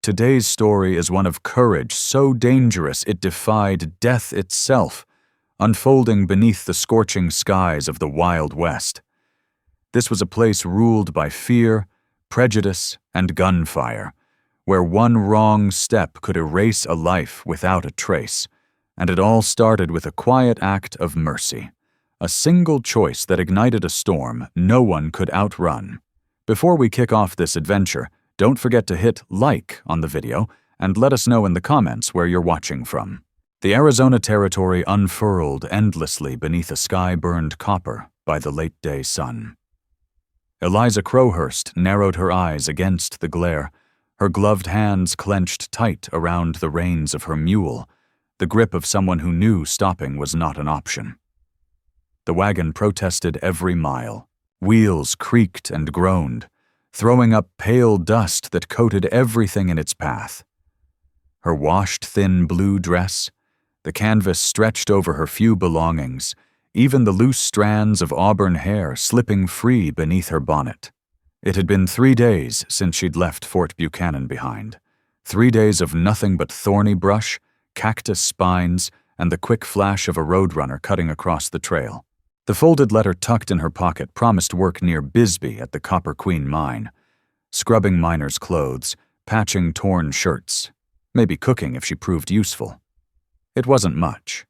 Today's story is one of courage so dangerous it defied death itself, unfolding beneath the scorching skies of the Wild West. This was a place ruled by fear, prejudice, and gunfire, where one wrong step could erase a life without a trace, and it all started with a quiet act of mercy, a single choice that ignited a storm no one could outrun. Before we kick off this adventure, don't forget to hit like on the video and let us know in the comments where you're watching from. The Arizona territory unfurled endlessly beneath a sky burned copper by the late-day sun. Eliza Crowhurst narrowed her eyes against the glare, her gloved hands clenched tight around the reins of her mule, the grip of someone who knew stopping was not an option. The wagon protested every mile. Wheels creaked and groaned, throwing up pale dust that coated everything in its path. Her washed, thin blue dress, the canvas stretched over her few belongings, even the loose strands of auburn hair slipping free beneath her bonnet. It had been 3 days since she'd left Fort Buchanan behind. 3 days of nothing but thorny brush, cactus spines, and the quick flash of a roadrunner cutting across the trail. The folded letter tucked in her pocket promised work near Bisbee at the Copper Queen mine, scrubbing miners' clothes, patching torn shirts, maybe cooking if she proved useful. It wasn't much,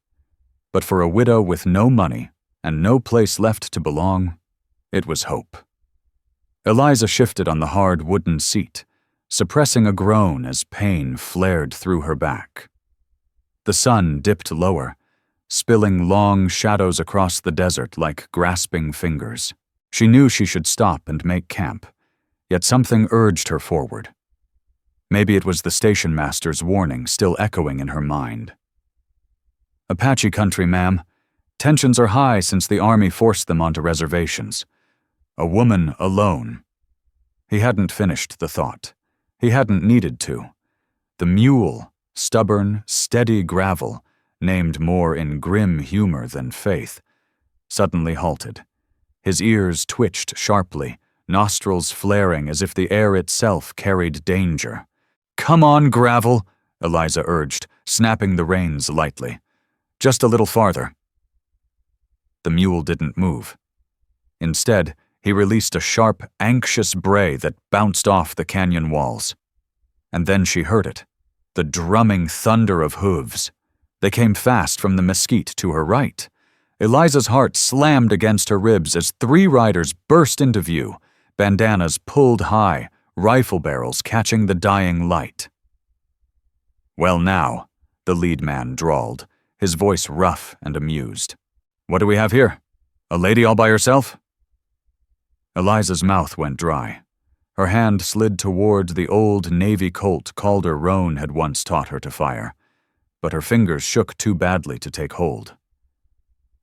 but for a widow with no money and no place left to belong, it was hope. Eliza shifted on the hard wooden seat, suppressing a groan as pain flared through her back. The sun dipped lower, spilling long shadows across the desert like grasping fingers. She knew she should stop and make camp, yet something urged her forward. Maybe it was the station master's warning still echoing in her mind. Apache country, ma'am. Tensions are high since the army forced them onto reservations. A woman alone. He hadn't finished the thought. He hadn't needed to. The mule, stubborn, steady gravel, named more in grim humor than faith, suddenly halted. His ears twitched sharply, nostrils flaring as if the air itself carried danger. "Come on, Gravel," Eliza urged, snapping the reins lightly. "Just a little farther." The mule didn't move. Instead, he released a sharp, anxious bray that bounced off the canyon walls. And then she heard it, the drumming thunder of hooves. They came fast from the mesquite to her right. Eliza's heart slammed against her ribs as 3 riders burst into view, bandanas pulled high, rifle barrels catching the dying light. "Well now," the lead man drawled, his voice rough and amused. "What do we have here? A lady all by herself?" Eliza's mouth went dry. Her hand slid toward the old Navy Colt Calder Roan had once taught her to fire, but her fingers shook too badly to take hold.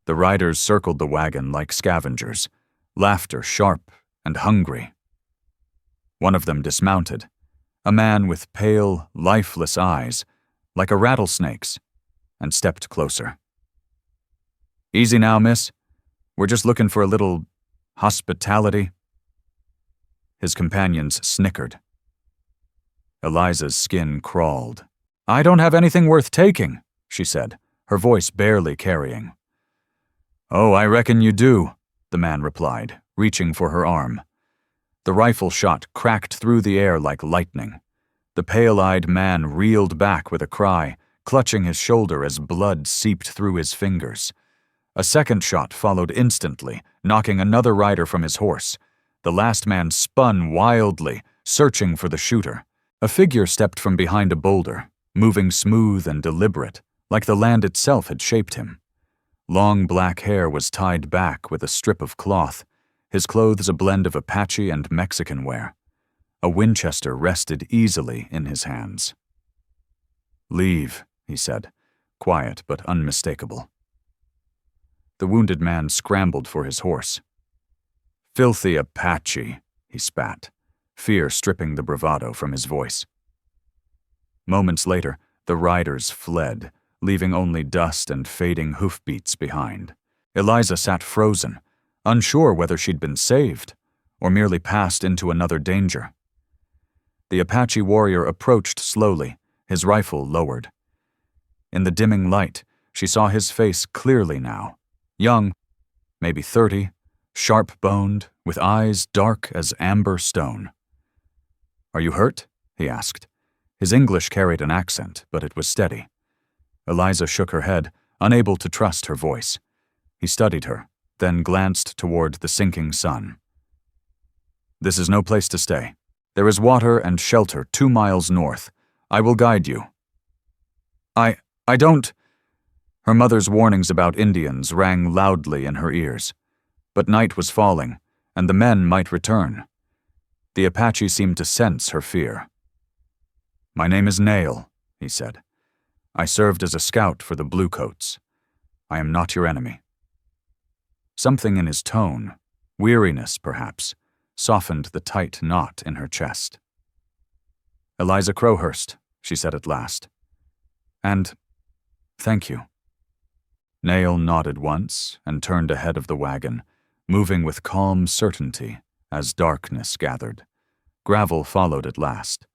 The riders circled the wagon like scavengers, laughter sharp and hungry. One of them dismounted, a man with pale, lifeless eyes, like a rattlesnake's, and stepped closer. "Easy now, miss. We're just looking for a little hospitality." His companions snickered. Eliza's skin crawled. "I don't have anything worth taking," she said, her voice barely carrying. "Oh, I reckon you do," the man replied, reaching for her arm. The rifle shot cracked through the air like lightning. The pale-eyed man reeled back with a cry, clutching his shoulder as blood seeped through his fingers. A second shot followed instantly, knocking another rider from his horse. The last man spun wildly, searching for the shooter. A figure stepped from behind a boulder, moving smooth and deliberate, like the land itself had shaped him. Long black hair was tied back with a strip of cloth, his clothes a blend of Apache and Mexican wear. A Winchester rested easily in his hands. "Leave," he said, quiet but unmistakable. The wounded man scrambled for his horse. "Filthy Apache," he spat, fear stripping the bravado from his voice. Moments later, the riders fled, leaving only dust and fading hoofbeats behind. Eliza sat frozen, unsure whether she'd been saved or merely passed into another danger. The Apache warrior approached slowly, his rifle lowered. In the dimming light, she saw his face clearly now. Young, maybe 30, sharp-boned, with eyes dark as amber stone. "Are you hurt?" he asked. His English carried an accent, but it was steady. Eliza shook her head, unable to trust her voice. He studied her, then glanced toward the sinking sun. "This is no place to stay. There is water and shelter 2 miles north. I will guide you." I don't—" Her mother's warnings about Indians rang loudly in her ears. But night was falling, and the men might return. The Apache seemed to sense her fear. "My name is Nail," he said. "I served as a scout for the Bluecoats. I am not your enemy." Something in his tone, weariness perhaps, softened the tight knot in her chest. "Eliza Crowhurst," she said at last. "And thank you." Nail nodded once and turned ahead of the wagon, moving with calm certainty as darkness gathered. Gravel followed at last.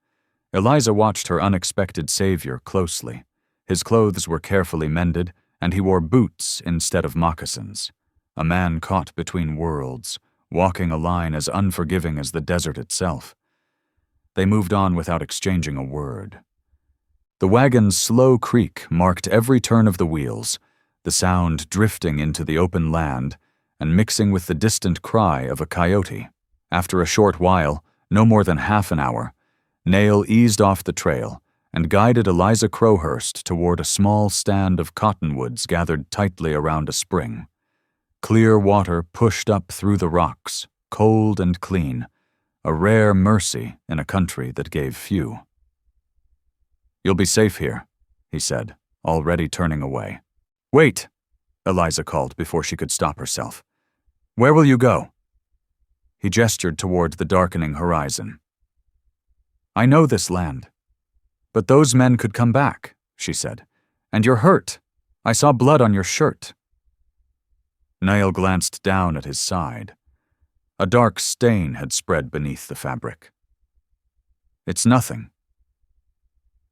Eliza watched her unexpected savior closely. His clothes were carefully mended, and he wore boots instead of moccasins. A man caught between worlds, walking a line as unforgiving as the desert itself. They moved on without exchanging a word. The wagon's slow creak marked every turn of the wheels, the sound drifting into the open land and mixing with the distant cry of a coyote. After a short while, no more than half an hour, Nail eased off the trail and guided Eliza Crowhurst toward a small stand of cottonwoods gathered tightly around a spring. Clear water pushed up through the rocks, cold and clean, a rare mercy in a country that gave few. "You'll be safe here," he said, already turning away. "Wait," Eliza called before she could stop herself. "Where will you go?" He gestured toward the darkening horizon. "I know this land. But those men could come back," she said. "And you're hurt. I saw blood on your shirt." Nail glanced down at his side. A dark stain had spread beneath the fabric. "It's nothing."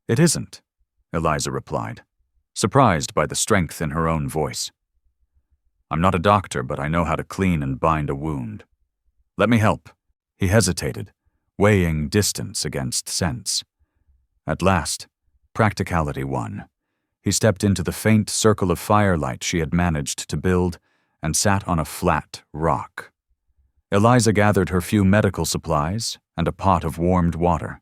"It isn't," Eliza replied, surprised by the strength in her own voice. "I'm not a doctor, but I know how to clean and bind a wound. Let me help." He hesitated, weighing distance against sense. At last, practicality won. He stepped into the faint circle of firelight she had managed to build and sat on a flat rock. Eliza gathered her few medical supplies and a pot of warmed water.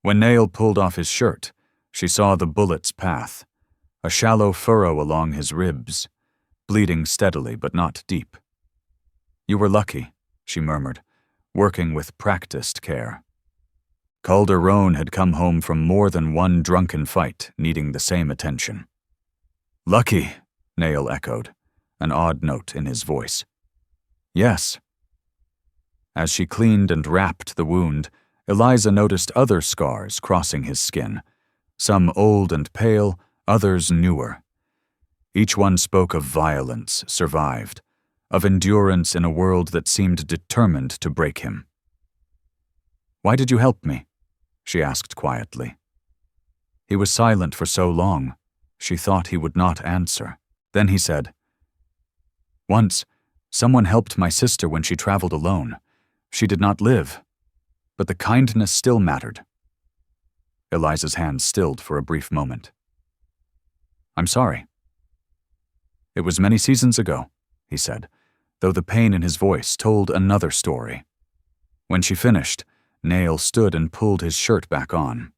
When Nail pulled off his shirt, she saw the bullet's path, a shallow furrow along his ribs, bleeding steadily but not deep. "You were lucky," she murmured, working with practiced care. Calderon had come home from more than one drunken fight, needing the same attention. "Lucky," Nail echoed, an odd note in his voice. "Yes." As she cleaned and wrapped the wound, Eliza noticed other scars crossing his skin, some old and pale, others newer. Each one spoke of violence survived, of endurance in a world that seemed determined to break him. "Why did you help me?" she asked quietly. He was silent for so long, she thought he would not answer. Then he said, "Once, someone helped my sister when she traveled alone. She did not live, but the kindness still mattered." Eliza's hand stilled for a brief moment. "I'm sorry." "It was many seasons ago," he said, though the pain in his voice told another story. When she finished, Nail stood and pulled his shirt back on.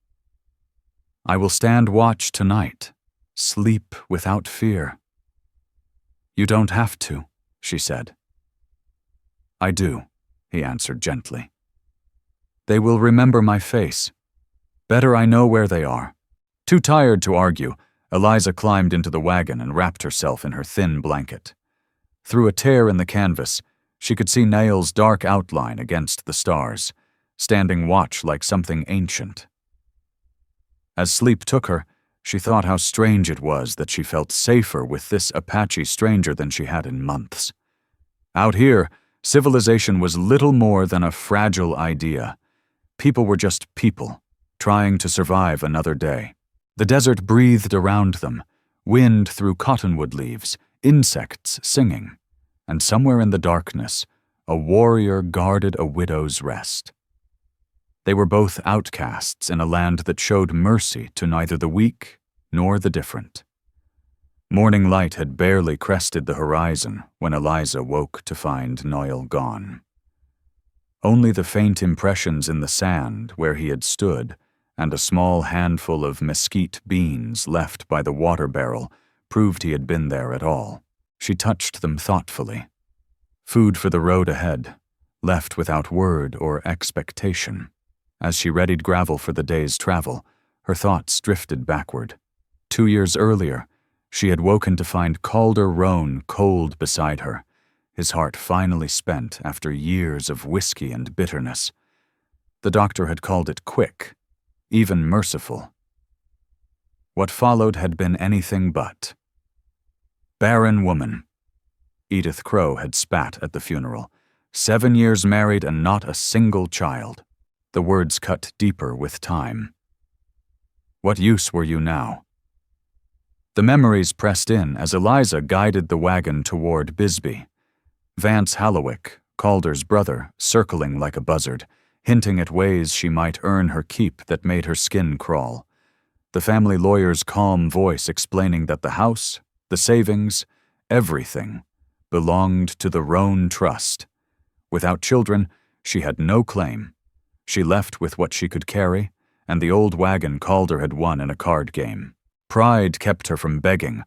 "I will stand watch tonight, sleep without fear." "You don't have to," she said. "I do," he answered gently. "They will remember my face. Better I know where they are." Too tired to argue, Eliza climbed into the wagon and wrapped herself in her thin blanket. Through a tear in the canvas, she could see Nail's dark outline against the stars, standing watch like something ancient. As sleep took her, she thought how strange it was that she felt safer with this Apache stranger than she had in months. Out here, civilization was little more than a fragile idea, People were just people, trying to survive another day. The desert breathed around them, wind through cottonwood leaves, insects singing, and somewhere in the darkness, a warrior guarded a widow's rest. They were both outcasts in a land that showed mercy to neither the weak nor the different. Morning light had barely crested the horizon when Eliza woke to find Noel gone. Only the faint impressions in the sand where he had stood and a small handful of mesquite beans left by the water barrel proved he had been there at all. She touched them thoughtfully. Food for the road ahead, left without word or expectation. As she readied gravel for the day's travel, her thoughts drifted backward. 2 years earlier, she had woken to find Calder Roan cold beside her, his heart finally spent after years of whiskey and bitterness. The doctor had called it quick, even merciful. What followed had been anything but. Barren woman. Edith Crow had spat at the funeral. 7 years married and not a single child. The words cut deeper with time. What use were you now? The memories pressed in as Eliza guided the wagon toward Bisbee. Vance Hallowick, Calder's brother, circling like a buzzard, hinting at ways she might earn her keep that made her skin crawl. The family lawyer's calm voice explaining that the house, the savings, everything, belonged to the Roan Trust. Without children, she had no claim. She left with what she could carry, and the old wagon Calder had won in a card game. Pride kept her from begging,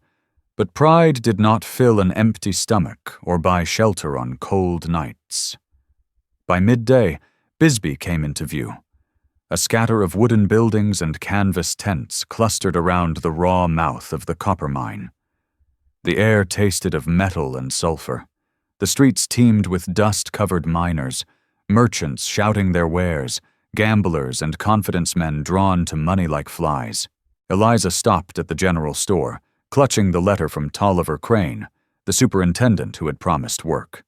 but pride did not fill an empty stomach or buy shelter on cold nights. By midday, Bisbee came into view. A scatter of wooden buildings and canvas tents clustered around the raw mouth of the copper mine. The air tasted of metal and sulfur. The streets teemed with dust-covered miners, merchants shouting their wares, gamblers and confidence men drawn to money like flies. Eliza stopped at the general store, clutching the letter from Tolliver Crane, the superintendent who had promised work.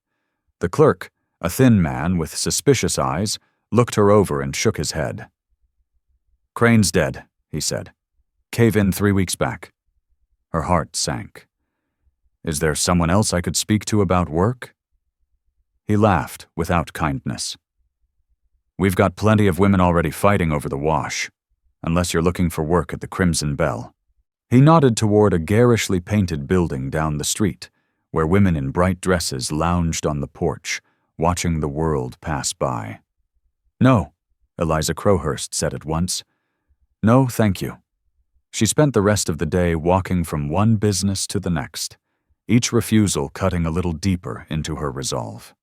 The clerk, a thin man with suspicious eyes, looked her over and shook his head. "Crane's dead," he said. "Cave in 3 weeks back." Her heart sank. "Is there someone else I could speak to about work?" He laughed without kindness. "We've got plenty of women already fighting over the wash, unless you're looking for work at the Crimson Bell." He nodded toward a garishly painted building down the street, where women in bright dresses lounged on the porch, watching the world pass by. "No," Eliza Crowhurst said at once. "No, thank you." She spent the rest of the day walking from one business to the next, each refusal cutting a little deeper into her resolve.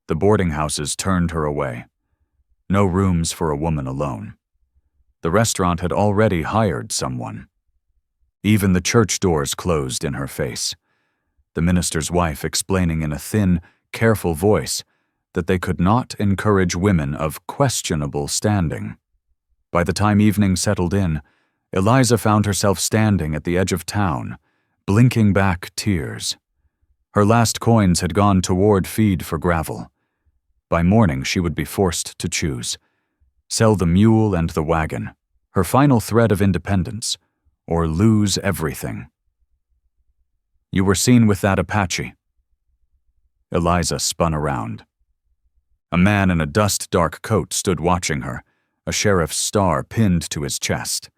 The boarding houses turned her away. No rooms for a woman alone. The restaurant had already hired someone. Even the church doors closed in her face. The minister's wife explaining in a thin, careful voice that they could not encourage women of questionable standing. By the time evening settled in, Eliza found herself standing at the edge of town, blinking back tears. Her last coins had gone toward feed for gravel. By morning she would be forced to choose. Sell the mule and the wagon, her final thread of independence, or lose everything. "You were seen with that Apache." Eliza spun around. A man in a dust-dark coat stood watching her, a sheriff's star pinned to his chest.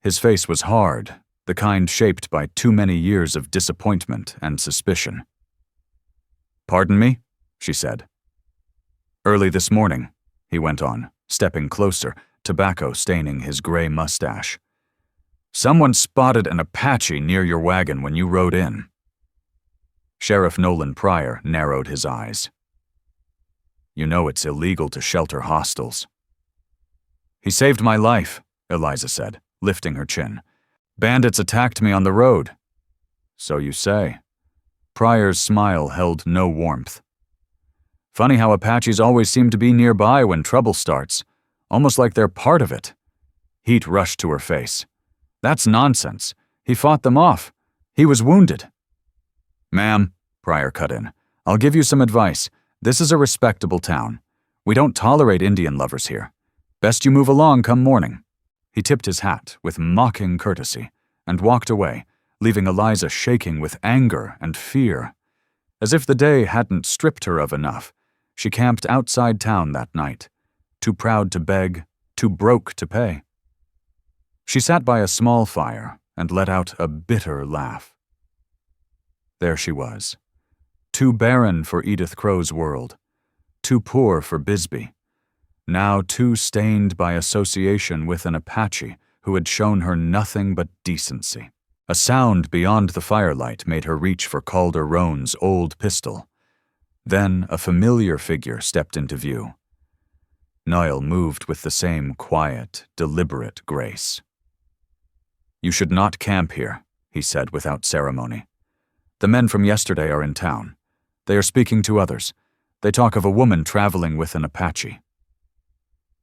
His face was hard, the kind shaped by too many years of disappointment and suspicion. "Pardon me?" she said. "Early this morning," he went on, stepping closer, tobacco staining his gray mustache. "Someone spotted an Apache near your wagon when you rode in." Sheriff Nolan Pryor narrowed his eyes. "You know it's illegal to shelter hostiles." "He saved my life," Eliza said, lifting her chin. "Bandits attacked me on the road." "So you say." Pryor's smile held no warmth. "Funny how Apaches always seem to be nearby when trouble starts, almost like they're part of it." Heat rushed to her face. "That's nonsense. He fought them off. He was wounded." "Ma'am," Pryor cut in, "I'll give you some advice. This is a respectable town. We don't tolerate Indian lovers here. Best you move along come morning." He tipped his hat with mocking courtesy and walked away, leaving Eliza shaking with anger and fear. As if the day hadn't stripped her of enough, she camped outside town that night, too proud to beg, too broke to pay. She sat by a small fire and let out a bitter laugh. There she was, too barren for Edith Crow's world, too poor for Bisbee, now too stained by association with an Apache who had shown her nothing but decency. A sound beyond the firelight made her reach for Calder Roan's old pistol. Then a familiar figure stepped into view. Niall moved with the same quiet, deliberate grace. "You should not camp here," he said without ceremony. "The men from yesterday are in town. They are speaking to others. They talk of a woman traveling with an Apache."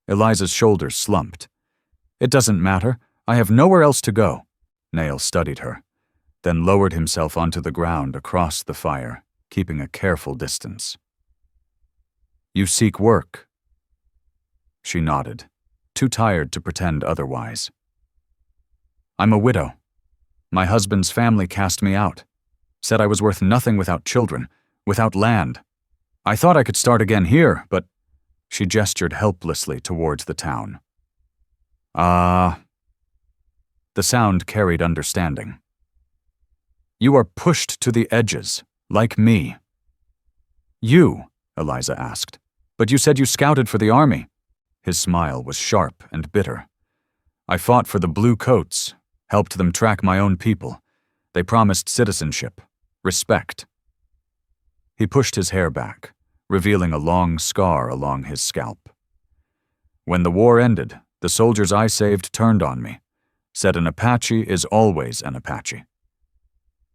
Eliza's shoulders slumped. "It doesn't matter. I have nowhere else to go." Niall studied her, then lowered himself onto the ground across the fire, keeping a careful distance. "You seek work?" She nodded, too tired to pretend otherwise. "I'm a widow. My husband's family cast me out, said I was worth nothing without children, without land. I thought I could start again here, but—" She gestured helplessly towards the town. "Ah." The sound carried understanding. "You are pushed to the edges, like me." "You?" Eliza asked. "But you said you scouted for the army." His smile was sharp and bitter. "I fought for the blue coats, helped them track my own people. They promised citizenship, respect." He pushed his hair back, revealing a long scar along his scalp. "When the war ended, the soldiers I saved turned on me, said an Apache is always an Apache."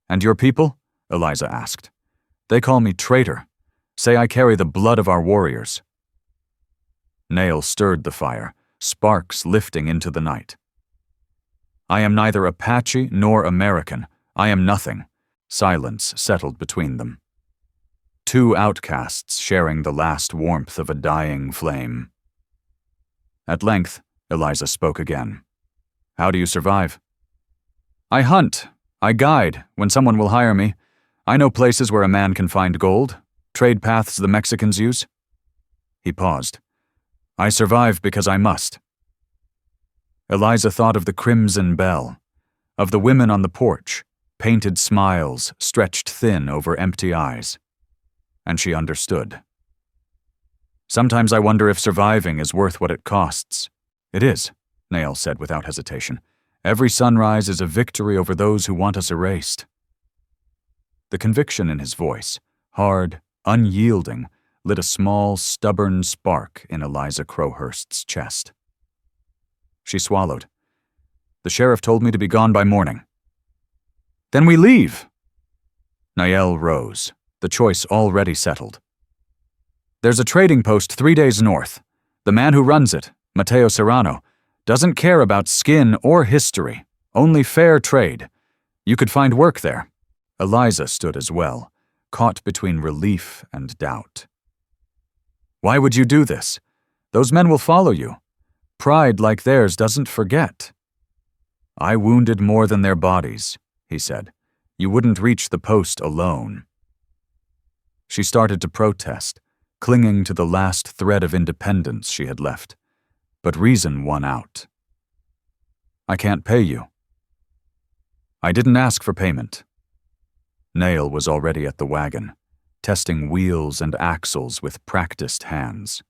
"And your people?" Eliza asked. "They call me traitor, say I carry the blood of our warriors." Niall stirred the fire, sparks lifting into the night. "I am neither Apache nor American. I am nothing." Silence settled between them. Two outcasts sharing the last warmth of a dying flame. At length, Eliza spoke again. "How do you survive?" "I hunt. I guide, when someone will hire me. I know places where a man can find gold, trade paths the Mexicans use." He paused. "I survive because I must." Eliza thought of the crimson bell, of the women on the porch, painted smiles stretched thin over empty eyes. And she understood. "Sometimes I wonder if surviving is worth what it costs." "It is," Niall said without hesitation. "Every sunrise is a victory over those who want us erased." The conviction in his voice, hard, unyielding, lit a small, stubborn spark in Eliza Crowhurst's chest. She swallowed. "The sheriff told me to be gone by morning." "Then we leave." Niall rose, the choice already settled. "There's a trading post 3 days north. The man who runs it, Mateo Serrano, doesn't care about skin or history, only fair trade. You could find work there." Eliza stood as well, caught between relief and doubt. "Why would you do this? Those men will follow you. Pride like theirs doesn't forget." "I wounded more than their bodies," he said. "You wouldn't reach the post alone." She started to protest, clinging to the last thread of independence she had left. But reason won out. "I can't pay you." "I didn't ask for payment." Niall was already at the wagon, testing wheels and axles with practiced hands.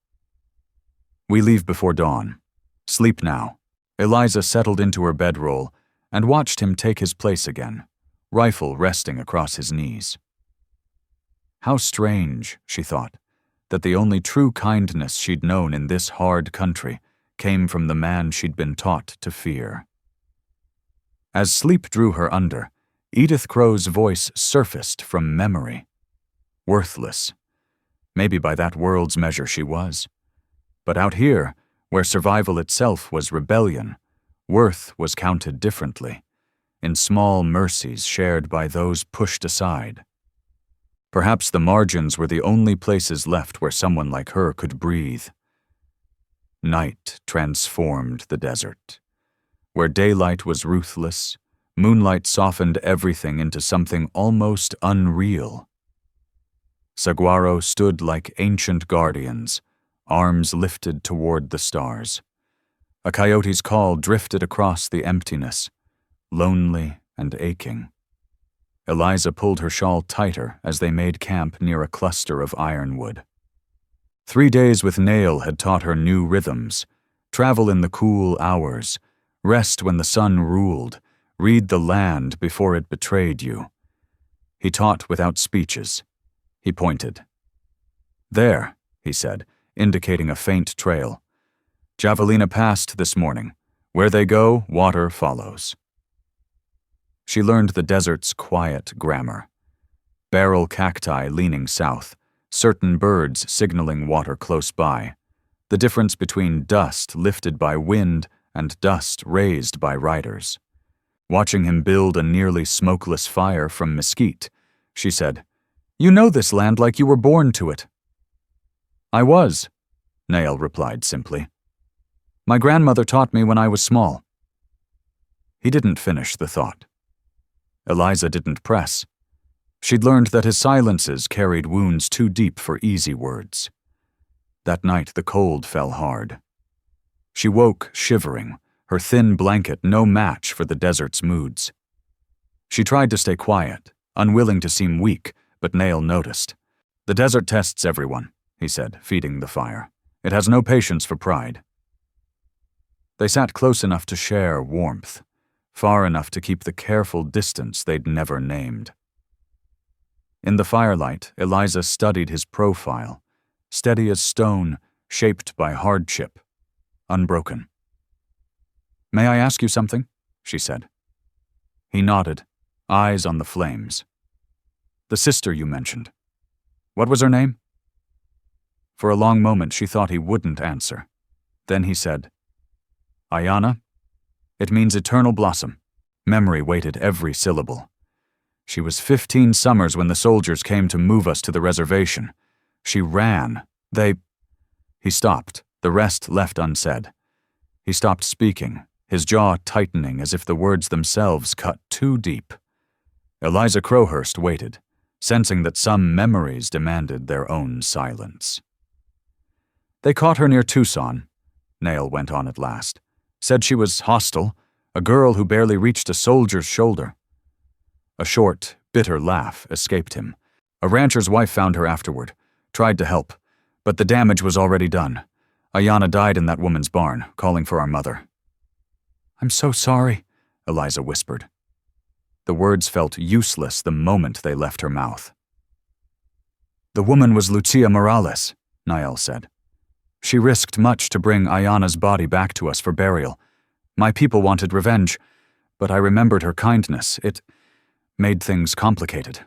"We leave before dawn. Sleep now." Eliza settled into her bedroll and watched him take his place again, rifle resting across his knees. How strange, she thought, that the only true kindness she'd known in this hard country came from the man she'd been taught to fear. As sleep drew her under, Edith Crow's voice surfaced from memory. Worthless. Maybe by that world's measure she was. But out here, where survival itself was rebellion, worth was counted differently, in small mercies shared by those pushed aside. Perhaps the margins were the only places left where someone like her could breathe. Night transformed the desert. Where daylight was ruthless, moonlight softened everything into something almost unreal. Saguaro stood like ancient guardians, arms lifted toward the stars. A coyote's call drifted across the emptiness, lonely and aching. Eliza pulled her shawl tighter as they made camp near a cluster of ironwood. 3 days with Nail had taught her new rhythms: travel in the cool hours, rest when the sun ruled, read the land before it betrayed you. He taught without speeches. He pointed. "There," he said, indicating a faint trail. "Javelina passed this morning. Where they go, water follows." She learned the desert's quiet grammar. Barrel cacti leaning south, certain birds signaling water close by, the difference between dust lifted by wind and dust raised by riders. Watching him build a nearly smokeless fire from mesquite, she said, "You know this land like you were born to it." "I was," Nail replied simply. "My grandmother taught me when I was small." He didn't finish the thought. Eliza didn't press. She'd learned that his silences carried wounds too deep for easy words. That night the cold fell hard. She woke shivering, her thin blanket no match for the desert's moods. She tried to stay quiet, unwilling to seem weak, but Nail noticed. "The desert tests everyone," he said, feeding the fire. "It has no patience for pride." They sat close enough to share warmth, far enough to keep the careful distance they'd never named. In the firelight, Eliza studied his profile, steady as stone, shaped by hardship, unbroken. "May I ask you something?" she said. He nodded, eyes on the flames. "The sister you mentioned. What was her name?" For a long moment she thought he wouldn't answer. Then he said, "Ayana. It means eternal blossom." Memory weighted every syllable. "She was 15 summers when the soldiers came to move us to the reservation. She ran. He stopped, the rest left unsaid. He stopped speaking, his jaw tightening as if the words themselves cut too deep. Eliza Crowhurst waited, sensing that some memories demanded their own silence. "They caught her near Tucson," Nail went on at last. "Said she was hostile, a girl who barely reached a soldier's shoulder." A short, bitter laugh escaped him. "A rancher's wife found her afterward, tried to help, but the damage was already done. Ayana died in that woman's barn, calling for our mother." "I'm so sorry," Eliza whispered. The words felt useless the moment they left her mouth. "The woman was Lucia Morales," Nael said. "She risked much to bring Ayana's body back to us for burial. My people wanted revenge, but I remembered her kindness. It made things complicated."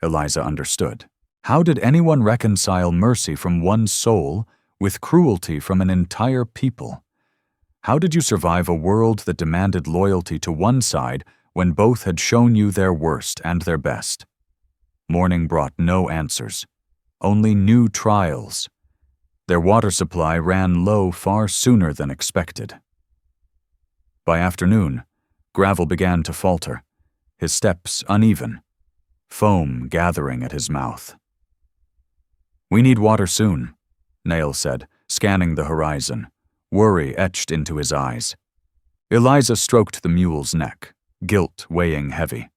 Eliza understood. How did anyone reconcile mercy from one soul with cruelty from an entire people? How did you survive a world that demanded loyalty to one side when both had shown you their worst and their best? Morning brought no answers, only new trials. Their water supply ran low far sooner than expected. By afternoon, gravel began to falter, his steps uneven, foam gathering at his mouth. "We need water soon," Nail said, scanning the horizon, worry etched into his eyes. Eliza stroked the mule's neck, guilt weighing heavy.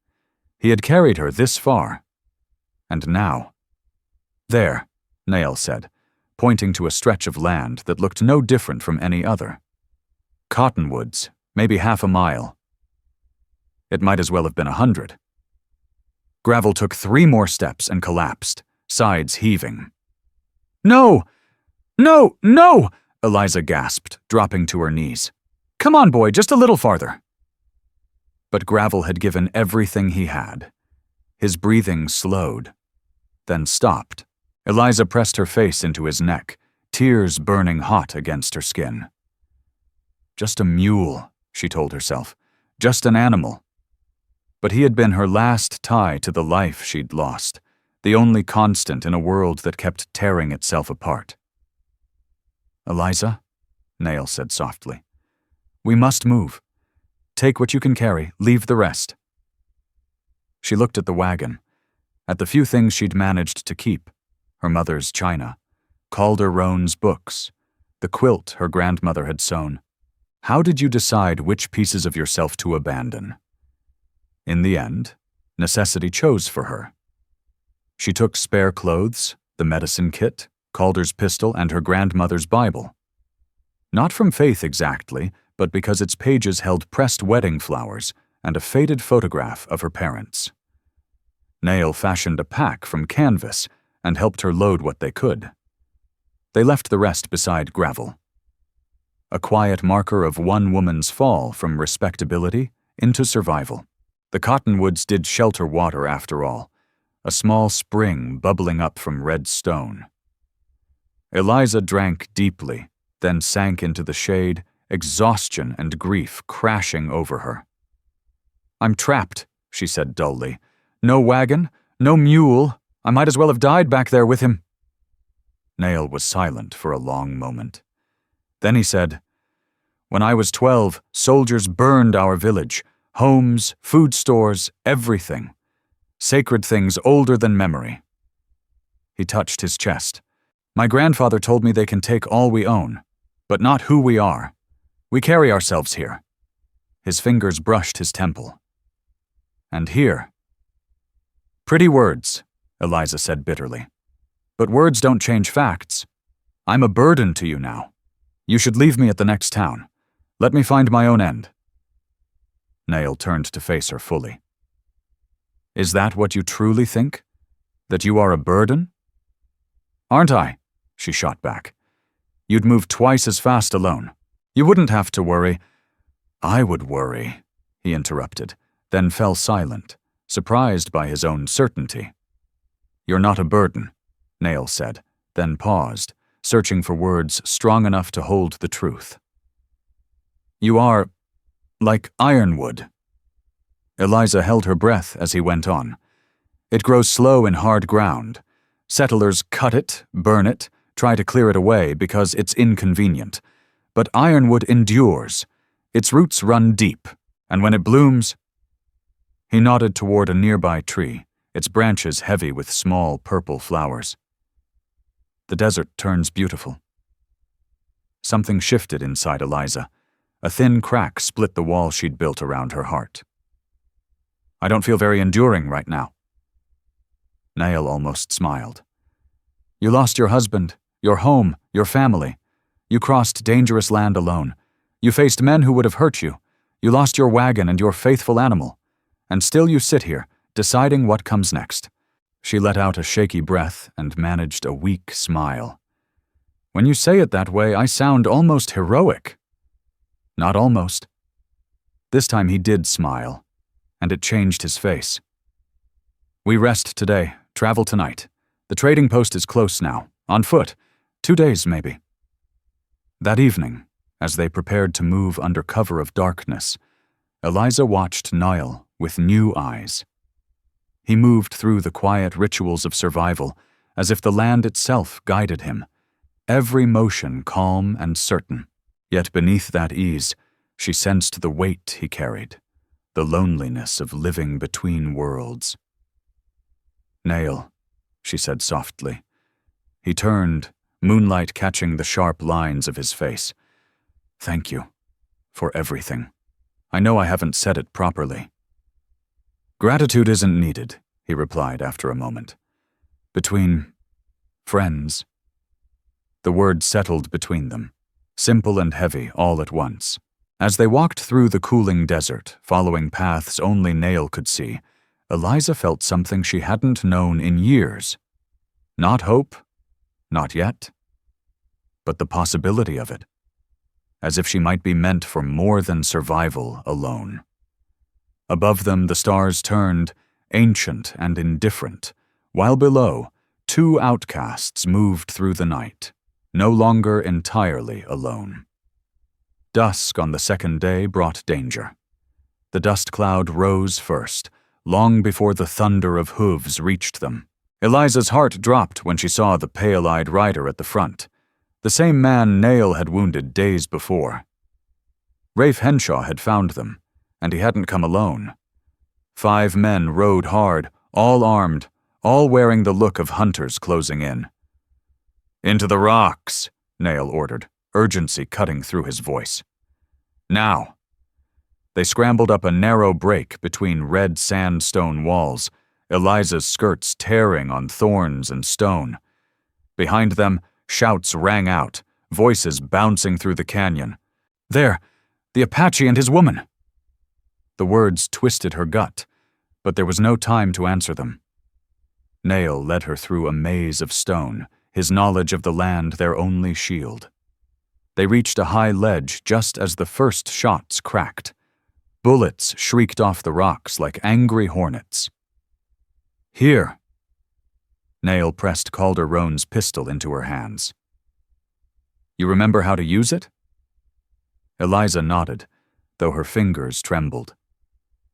He had carried her this far. And now— "There," Nail said, pointing to a stretch of land that looked no different from any other. "Cottonwoods, maybe half a mile." It might as well have been 100. Gravel took 3 more steps and collapsed, sides heaving. "No! No! No!" Eliza gasped, dropping to her knees. "Come on, boy, just a little farther." But Gravel had given everything he had. His breathing slowed, then stopped. Eliza pressed her face into his neck, tears burning hot against her skin. Just a mule, she told herself. Just an animal. But he had been her last tie to the life she'd lost, the only constant in a world that kept tearing itself apart. Eliza, Nail said softly. We must move. Take what you can carry, leave the rest. She looked at the wagon, at the few things she'd managed to keep, her mother's china, Calder Roan's books, the quilt her grandmother had sewn. How did you decide which pieces of yourself to abandon? In the end, necessity chose for her. She took spare clothes, the medicine kit, Calder's pistol, and her grandmother's Bible. Not from faith exactly, but because its pages held pressed wedding flowers and a faded photograph of her parents. Nail fashioned a pack from canvas and helped her load what they could. They left the rest beside gravel. A quiet marker of one woman's fall from respectability into survival. The cottonwoods did shelter water after all, a small spring bubbling up from red stone. Eliza drank deeply, then sank into the shade, exhaustion and grief crashing over her. I'm trapped, she said dully. No wagon, no mule. I might as well have died back there with him. Nail was silent for a long moment. Then he said, When I was 12, soldiers burned our village, homes, food stores, everything. Sacred things older than memory. He touched his chest. My grandfather told me they can take all we own, but not who we are. We carry ourselves here. His fingers brushed his temple. And here. Pretty words, Eliza said bitterly. But words don't change facts. I'm a burden to you now. You should leave me at the next town. Let me find my own end. Nail turned to face her fully. Is that what you truly think? That you are a burden? Aren't I? She shot back. You'd move twice as fast alone. You wouldn't have to worry. I would worry, he interrupted, then fell silent, surprised by his own certainty. You're not a burden, Nail said, then paused, searching for words strong enough to hold the truth. You are like ironwood. Eliza held her breath as he went on. It grows slow in hard ground. Settlers cut it, burn it, try to clear it away because it's inconvenient. But ironwood endures. Its roots run deep, and when it blooms... He nodded toward a nearby tree, its branches heavy with small purple flowers. The desert turns beautiful. Something shifted inside Eliza. A thin crack split the wall she'd built around her heart. I don't feel very enduring right now. Nail almost smiled. You lost your husband, your home, your family. You crossed dangerous land alone. You faced men who would have hurt you. You lost your wagon and your faithful animal. And still you sit here, deciding what comes next. She let out a shaky breath and managed a weak smile. When you say it that way, I sound almost heroic. Not almost. This time he did smile, and it changed his face. We rest today, travel tonight. The trading post is close now, on foot, 2 days maybe. That evening, as they prepared to move under cover of darkness, Eliza watched Niall with new eyes. He moved through the quiet rituals of survival, as if the land itself guided him, every motion calm and certain. Yet beneath that ease, she sensed the weight he carried, the loneliness of living between worlds. Nail, she said softly. He turned, moonlight catching the sharp lines of his face. Thank you for everything. I know I haven't said it properly. Gratitude isn't needed, he replied after a moment. Between friends. The word settled between them, simple and heavy all at once. As they walked through the cooling desert, following paths only Nail could see, Eliza felt something she hadn't known in years. Not hope, not yet, but the possibility of it, as if she might be meant for more than survival alone. Above them the stars turned, ancient and indifferent, while below, 2 outcasts moved through the night, no longer entirely alone. Dusk on the second day brought danger. The dust cloud rose first, long before the thunder of hooves reached them. Eliza's heart dropped when she saw the pale-eyed rider at the front. The same man Nail had wounded days before. Rafe Henshaw had found them, and he hadn't come alone. 5 men rode hard, all armed, all wearing the look of hunters closing in. "Into the rocks," Nail ordered, urgency cutting through his voice. "Now." They scrambled up a narrow break between red sandstone walls, Eliza's skirts tearing on thorns and stone. Behind them, shouts rang out, voices bouncing through the canyon. "There! The Apache and his woman!" The words twisted her gut, but there was no time to answer them. Nail led her through a maze of stone, his knowledge of the land their only shield. They reached a high ledge just as the first shots cracked. Bullets shrieked off the rocks like angry hornets. "Here." Nail pressed Calderon's pistol into her hands. "You remember how to use it?" Eliza nodded, though her fingers trembled.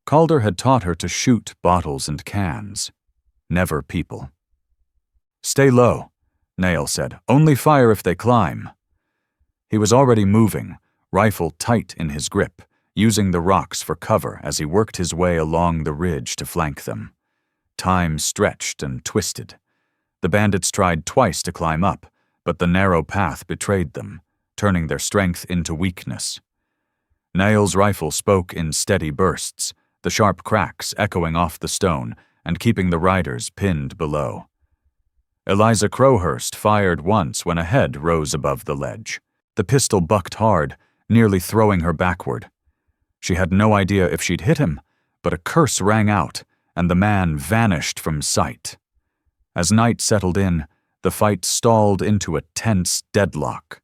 Calder had taught her to shoot bottles and cans, never people. "Stay low," Nail said. "Only fire if they climb." He was already moving, rifle tight in his grip, using the rocks for cover as he worked his way along the ridge to flank them. Time stretched and twisted. The bandits tried twice to climb up, but the narrow path betrayed them, turning their strength into weakness. Nail's rifle spoke in steady bursts, the sharp cracks echoing off the stone and keeping the riders pinned below. Eliza Crowhurst fired once when a head rose above the ledge. The pistol bucked hard, nearly throwing her backward. She had no idea if she'd hit him, but a curse rang out, and the man vanished from sight. As night settled in, the fight stalled into a tense deadlock.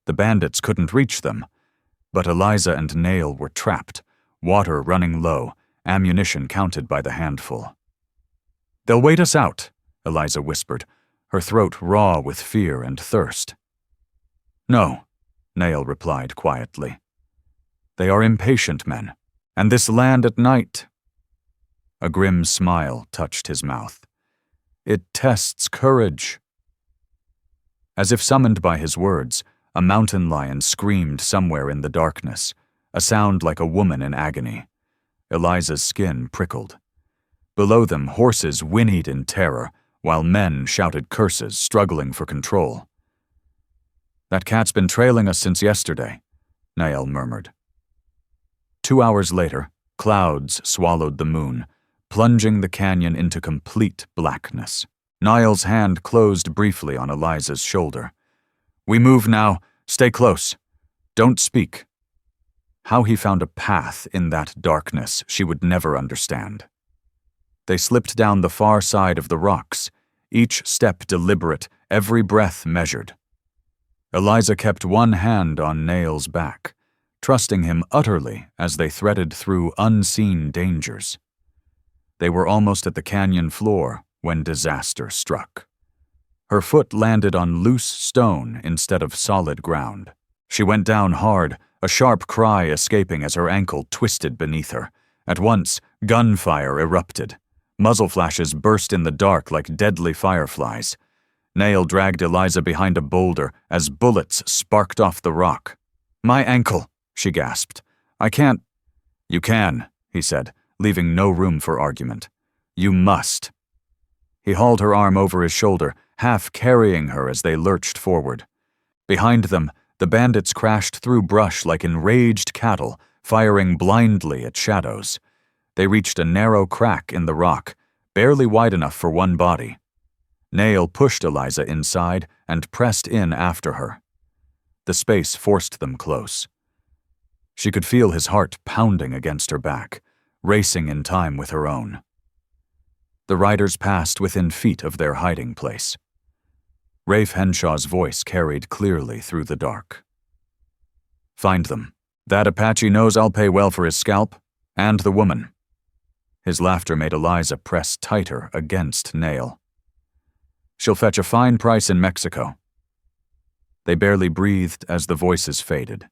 The bandits couldn't reach them, but Eliza and Nail were trapped, water running low, ammunition counted by the handful. "They'll wait us out," Eliza whispered, her throat raw with fear and thirst. "No," Nail replied quietly. "They are impatient men, and this land at night—" A grim smile touched his mouth. "It tests courage." As if summoned by his words, a mountain lion screamed somewhere in the darkness, a sound like a woman in agony. Eliza's skin prickled. Below them, horses whinnied in terror, while men shouted curses, struggling for control. "That cat's been trailing us since yesterday," Nael murmured. 2 hours later, clouds swallowed the moon, plunging the canyon into complete blackness. Niall's hand closed briefly on Eliza's shoulder. "We move now. Stay close. Don't speak." How he found a path in that darkness she would never understand. They slipped down the far side of the rocks, each step deliberate, every breath measured. Eliza kept one hand on Nail's back, trusting him utterly as they threaded through unseen dangers. They were almost at the canyon floor when disaster struck. Her foot landed on loose stone instead of solid ground. She went down hard, a sharp cry escaping as her ankle twisted beneath her. At once, gunfire erupted. Muzzle flashes burst in the dark like deadly fireflies. Nail dragged Eliza behind a boulder as bullets sparked off the rock. "My ankle," she gasped. "I can't—" "You can," he said, leaving no room for argument. "You must." He hauled her arm over his shoulder, half carrying her as they lurched forward. Behind them, the bandits crashed through brush like enraged cattle, firing blindly at shadows. They reached a narrow crack in the rock, barely wide enough for one body. Nail pushed Eliza inside and pressed in after her. The space forced them close. She could feel his heart pounding against her back, racing in time with her own. The riders passed within feet of their hiding place. Rafe Henshaw's voice carried clearly through the dark. "Find them. That Apache knows I'll pay well for his scalp, and the woman." His laughter made Eliza press tighter against Nail. "She'll fetch a fine price in Mexico." They barely breathed as the voices faded.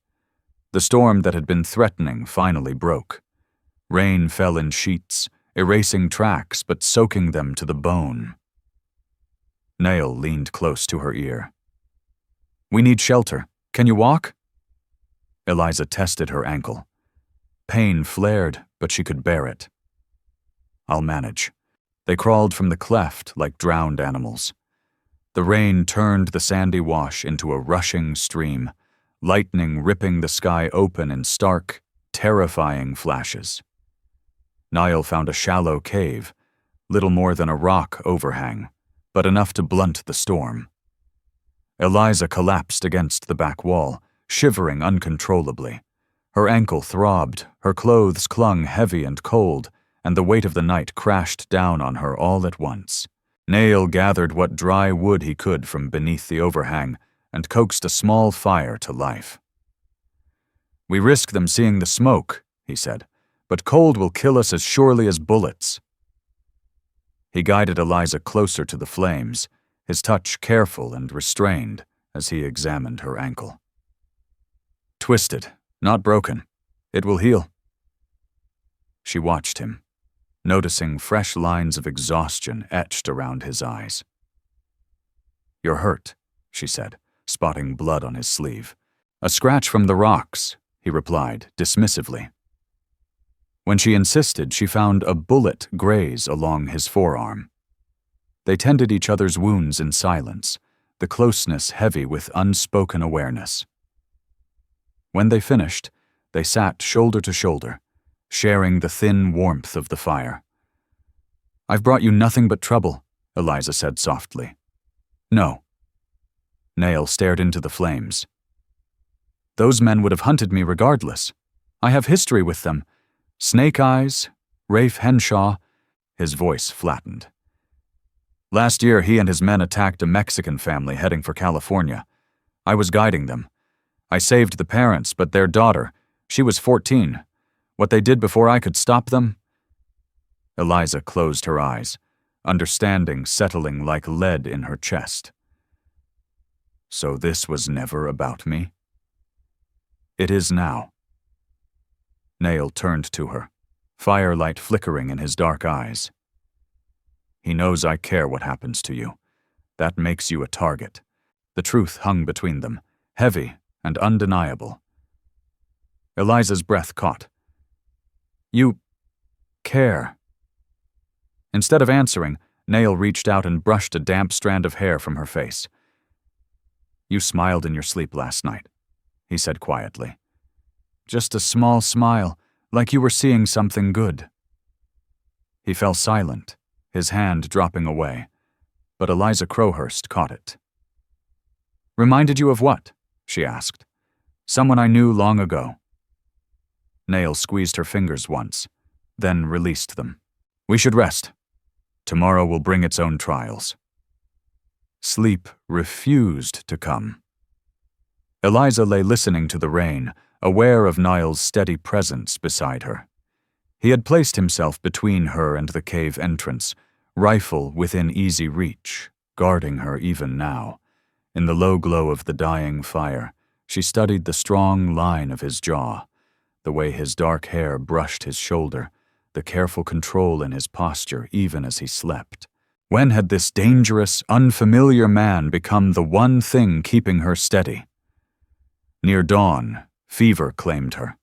The storm that had been threatening finally broke. Rain fell in sheets, erasing tracks but soaking them to the bone. Nail leaned close to her ear. We need shelter. Can you walk? Eliza tested her ankle. Pain flared, but she could bear it. I'll manage. They crawled from the cleft like drowned animals. The rain turned the sandy wash into a rushing stream, lightning ripping the sky open in stark, terrifying flashes. Niall found a shallow cave, little more than a rock overhang, but enough to blunt the storm. Eliza collapsed against the back wall, shivering uncontrollably. Her ankle throbbed, her clothes clung heavy and cold, and the weight of the night crashed down on her all at once. Niall gathered what dry wood he could from beneath the overhang and coaxed a small fire to life. We risk them seeing the smoke, he said, but cold will kill us as surely as bullets. He guided Eliza closer to the flames, his touch careful and restrained as he examined her ankle. Twisted, not broken. It will heal. She watched him, noticing fresh lines of exhaustion etched around his eyes. You're hurt, she said, spotting blood on his sleeve. A scratch from the rocks, he replied dismissively. When she insisted, she found a bullet graze along his forearm. They tended each other's wounds in silence, the closeness heavy with unspoken awareness. When they finished, they sat shoulder to shoulder, sharing the thin warmth of the fire. I've brought you nothing but trouble, Eliza said softly. No. Niall stared into the flames. Those men would have hunted me regardless. I have history with them. Snake Eyes, Rafe Henshaw. His voice flattened. Last year, he and his men attacked a Mexican family heading for California. I was guiding them. I saved the parents, but their daughter, she was 14. What they did before I could stop them? Eliza closed her eyes, understanding settling like lead in her chest. So this was never about me? It is now. Niall turned to her, firelight flickering in his dark eyes. He knows I care what happens to you. That makes you a target. The truth hung between them, heavy and undeniable. Eliza's breath caught. You care. Instead of answering, Niall reached out and brushed a damp strand of hair from her face. You smiled in your sleep last night, he said quietly. Just a small smile, like you were seeing something good. He fell silent, his hand dropping away, but Eliza Crowhurst caught it. Reminded you of what? She asked. Someone I knew long ago. Niall squeezed her fingers once, then released them. We should rest. Tomorrow will bring its own trials. Sleep refused to come. Eliza lay listening to the rain, aware of Niall's steady presence beside her. He had placed himself between her and the cave entrance, rifle within easy reach, guarding her even now. In the low glow of the dying fire, she studied the strong line of his jaw, the way his dark hair brushed his shoulder, the careful control in his posture even as he slept. When had this dangerous, unfamiliar man become the one thing keeping her steady? Near dawn, fever claimed her.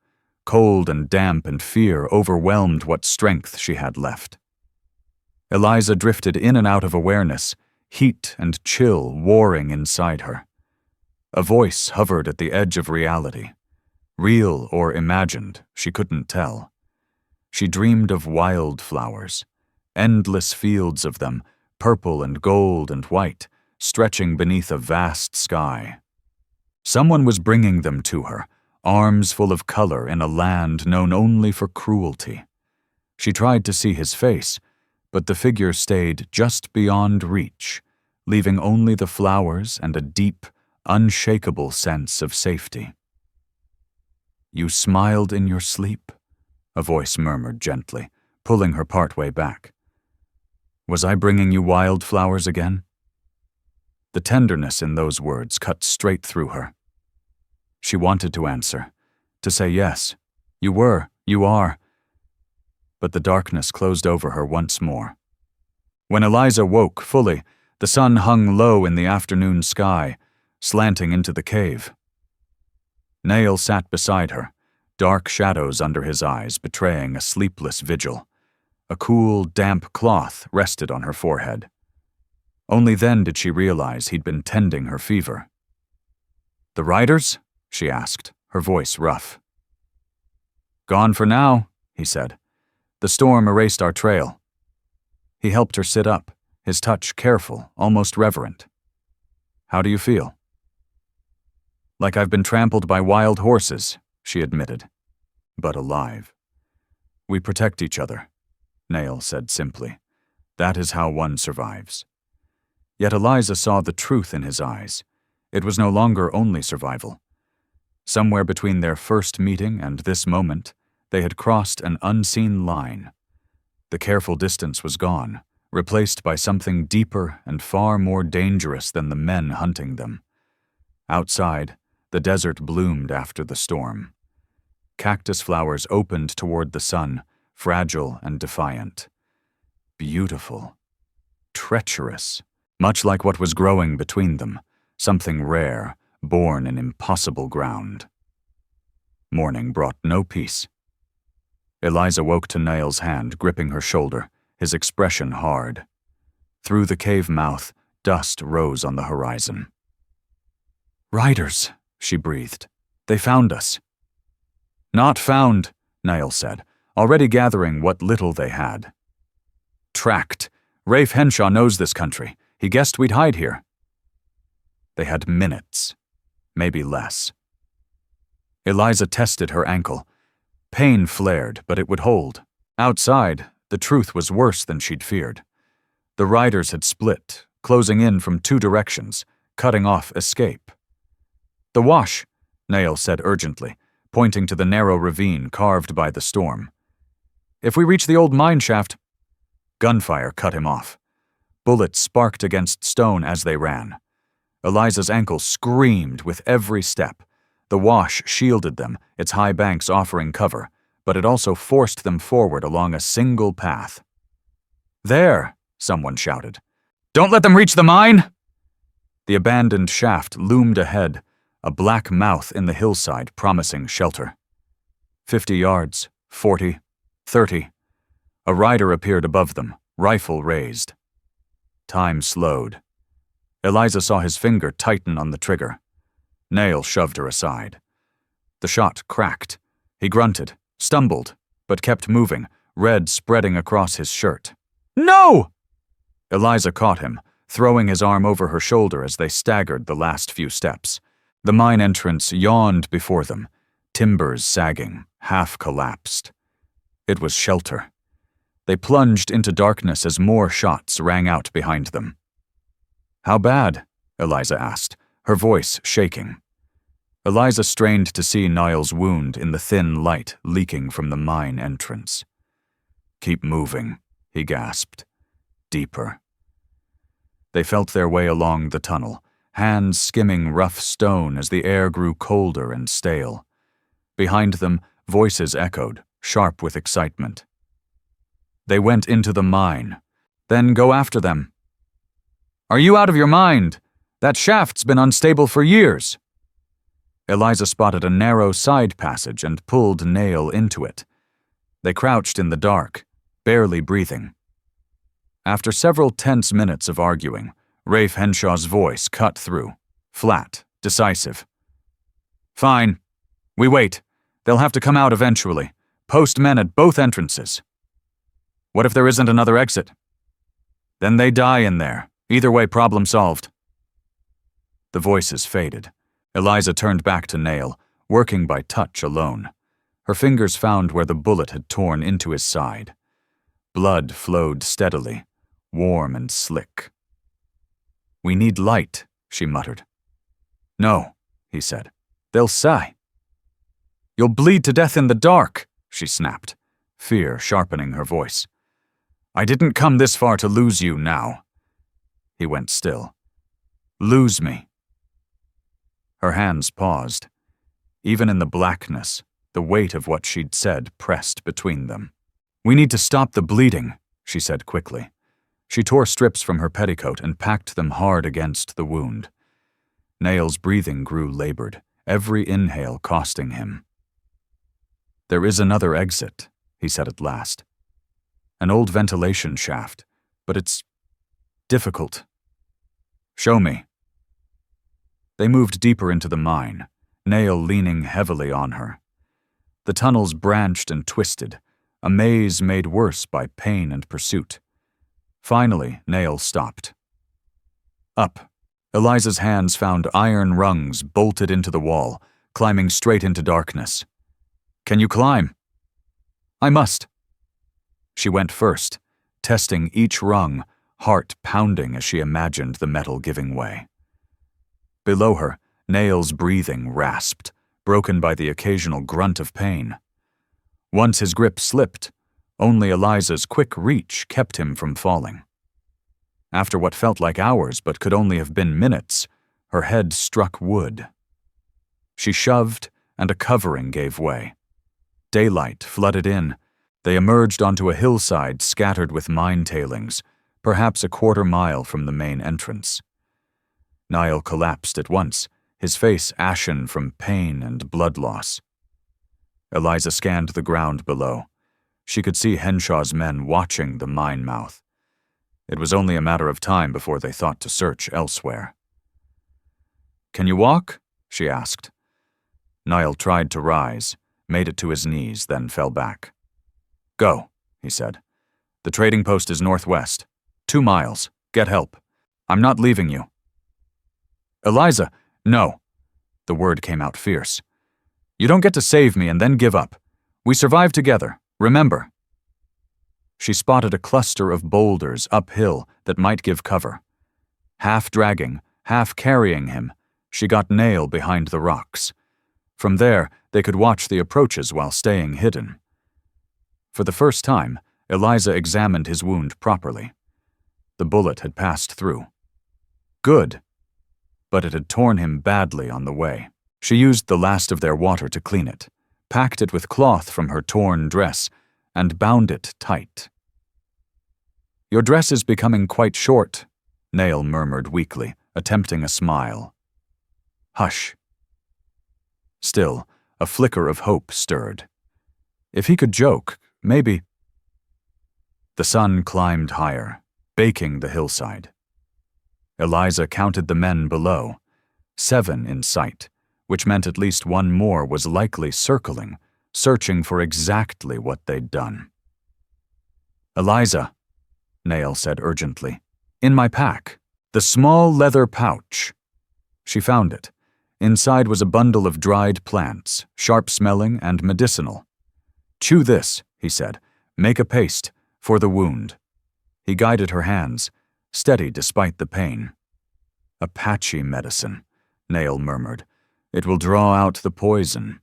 Cold and damp and fear overwhelmed what strength she had left. Eliza drifted in and out of awareness, heat and chill warring inside her. A voice hovered at the edge of reality. Real or imagined, she couldn't tell. She dreamed of wildflowers, endless fields of them, purple and gold and white, stretching beneath a vast sky. Someone was bringing them to her, arms full of color in a land known only for cruelty. She tried to see his face, but the figure stayed just beyond reach, leaving only the flowers and a deep, unshakable sense of safety. You smiled in your sleep, a voice murmured gently, pulling her partway back. Was I bringing you wildflowers again? The tenderness in those words cut straight through her. She wanted to answer, to say yes, you were, you are. But the darkness closed over her once more. When Eliza woke fully, the sun hung low in the afternoon sky, slanting into the cave. Nail sat beside her, dark shadows under his eyes betraying a sleepless vigil. A cool, damp cloth rested on her forehead. Only then did she realize he'd been tending her fever. "The riders?" she asked, her voice rough. "Gone for now," he said. "The storm erased our trail." He helped her sit up, his touch careful, almost reverent. "How do you feel?" "Like I've been trampled by wild horses," she admitted, "but alive." "We protect each other," Nail said simply. "That is how one survives." Yet Eliza saw the truth in his eyes. It was no longer only survival. Somewhere between their first meeting and this moment, they had crossed an unseen line. The careful distance was gone, replaced by something deeper and far more dangerous than the men hunting them. Outside, the desert bloomed after the storm. Cactus flowers opened toward the sun, fragile and defiant. Beautiful. Treacherous. Much like what was growing between them, something rare, born in impossible ground. Morning brought no peace. Eliza woke to Nail's hand gripping her shoulder, his expression hard. Through the cave mouth, dust rose on the horizon. "Riders," she breathed. "They found us." "Not found," Nail said, already gathering what little they had. "Tracked. Rafe Henshaw knows this country. He guessed we'd hide here." They had minutes, maybe less. Eliza tested her ankle. Pain flared, but it would hold. Outside, the truth was worse than she'd feared. The riders had split, closing in from two directions, cutting off escape. "The wash," Nail said urgently, pointing to the narrow ravine carved by the storm. "If we reach the old mine shaft—" Gunfire cut him off. Bullets sparked against stone as they ran. Eliza's ankle screamed with every step. The wash shielded them, its high banks offering cover, but it also forced them forward along a single path. "There!" someone shouted. "Don't let them reach the mine!" The abandoned shaft loomed ahead, a black mouth in the hillside promising shelter. 50 yards, 40, 30. A rider appeared above them, rifle raised. Time slowed. Eliza saw his finger tighten on the trigger. Nail shoved her aside. The shot cracked. He grunted, stumbled, but kept moving, red spreading across his shirt. "No!" Eliza caught him, throwing his arm over her shoulder as they staggered the last few steps. The mine entrance yawned before them, timbers sagging, half collapsed. It was shelter. They plunged into darkness as more shots rang out behind them. "How bad?" Eliza asked, her voice shaking. Eliza strained to see Niall's wound in the thin light leaking from the mine entrance. "Keep moving," he gasped. "Deeper." They felt their way along the tunnel, hands skimming rough stone as the air grew colder and stale. Behind them, voices echoed, sharp with excitement. "They went into the mine. Then go after them." "Are you out of your mind? That shaft's been unstable for years." Eliza spotted a narrow side passage and pulled Nail into it. They crouched in the dark, barely breathing. After several tense minutes of arguing, Rafe Henshaw's voice cut through, flat, decisive. "Fine. We wait. They'll have to come out eventually. Post men at both entrances." "What if there isn't another exit?" "Then they die in there. Either way, problem solved." The voices faded. Eliza turned back to Nail, working by touch alone. Her fingers found where the bullet had torn into his side. Blood flowed steadily, warm and slick. "We need light," she muttered. "No," he said. "They'll sigh." "You'll bleed to death in the dark," she snapped, fear sharpening her voice. "I didn't come this far to lose you now." He went still. "Lose me." Her hands paused. Even in the blackness, the weight of what she'd said pressed between them. "We need to stop the bleeding," she said quickly. She tore strips from her petticoat and packed them hard against the wound. Nail's breathing grew labored, every inhale costing him. "There is another exit," he said at last. "An old ventilation shaft, but it's difficult." "Show me." They moved deeper into the mine, Nail leaning heavily on her. The tunnels branched and twisted, a maze made worse by pain and pursuit. Finally, Nail stopped. Up. Eliza's hands found iron rungs bolted into the wall, climbing straight into darkness. "Can you climb?" "I must." She went first, testing each rung, heart pounding as she imagined the metal giving way. Below her, Nail's breathing rasped, broken by the occasional grunt of pain. Once his grip slipped, only Eliza's quick reach kept him from falling. After what felt like hours but could only have been minutes, her head struck wood. She shoved, and a covering gave way. Daylight flooded in. They emerged onto a hillside scattered with mine tailings, perhaps a quarter-mile from the main entrance. Niall collapsed at once, his face ashen from pain and blood loss. Eliza scanned the ground below. She could see Henshaw's men watching the mine mouth. It was only a matter of time before they thought to search elsewhere. "Can you walk?" she asked. Niall tried to rise, made it to his knees, then fell back. "Go," he said. "The trading post is northwest. 2 miles. Get help. I'm not leaving you." "Eliza, no." The word came out fierce. "You don't get to save me and then give up. We survive together, remember." She spotted a cluster of boulders uphill that might give cover. Half dragging, half carrying him, she got Nail behind the rocks. From there, they could watch the approaches while staying hidden. For the first time, Eliza examined his wound properly. The bullet had passed through. Good. But it had torn him badly on the way. She used the last of their water to clean it, packed it with cloth from her torn dress, and bound it tight. "Your dress is becoming quite short," Nail murmured weakly, attempting a smile. "Hush." Still, a flicker of hope stirred. If he could joke, maybe. The sun climbed higher, baking the hillside. Eliza counted the men below, 7 in sight, which meant at least one more was likely circling, searching for exactly what they'd done. "Eliza," Nail said urgently, "in my pack, the small leather pouch." She found it. Inside was a bundle of dried plants, sharp-smelling and medicinal. "Chew this," he said. "Make a paste, for the wound." He guided her hands, steady despite the pain. "Apache medicine," Nail murmured. "It will draw out the poison."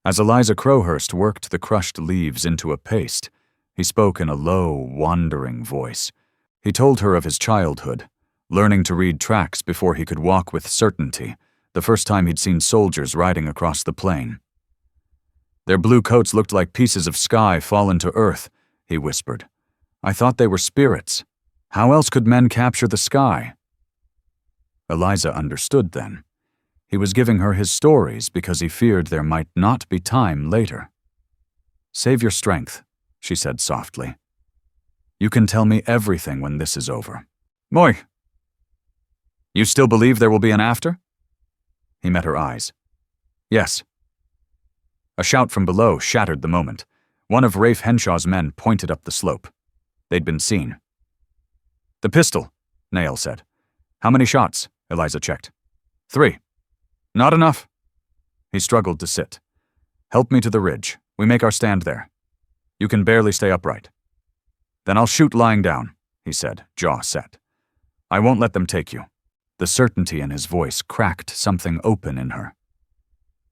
As Eliza Crowhurst worked the crushed leaves into a paste, he spoke in a low, wandering voice. He told her of his childhood, learning to read tracks before he could walk with certainty, the first time he'd seen soldiers riding across the plain. "Their blue coats looked like pieces of sky fallen to earth," he whispered. "I thought they were spirits. How else could men capture the sky?" Eliza understood then. He was giving her his stories because he feared there might not be time later. "Save your strength," she said softly. "You can tell me everything when this is over." "Moi! You still believe there will be an after?" He met her eyes. "Yes." A shout from below shattered the moment. One of Rafe Henshaw's men pointed up the slope. They'd been seen. "The pistol," Nail said. "How many shots?" Eliza checked. 3. "Not enough." He struggled to sit. "Help me to the ridge. We make our stand there. You can barely stay upright." "Then I'll shoot lying down," he said, jaw set. "I won't let them take you." The certainty in his voice cracked something open in her.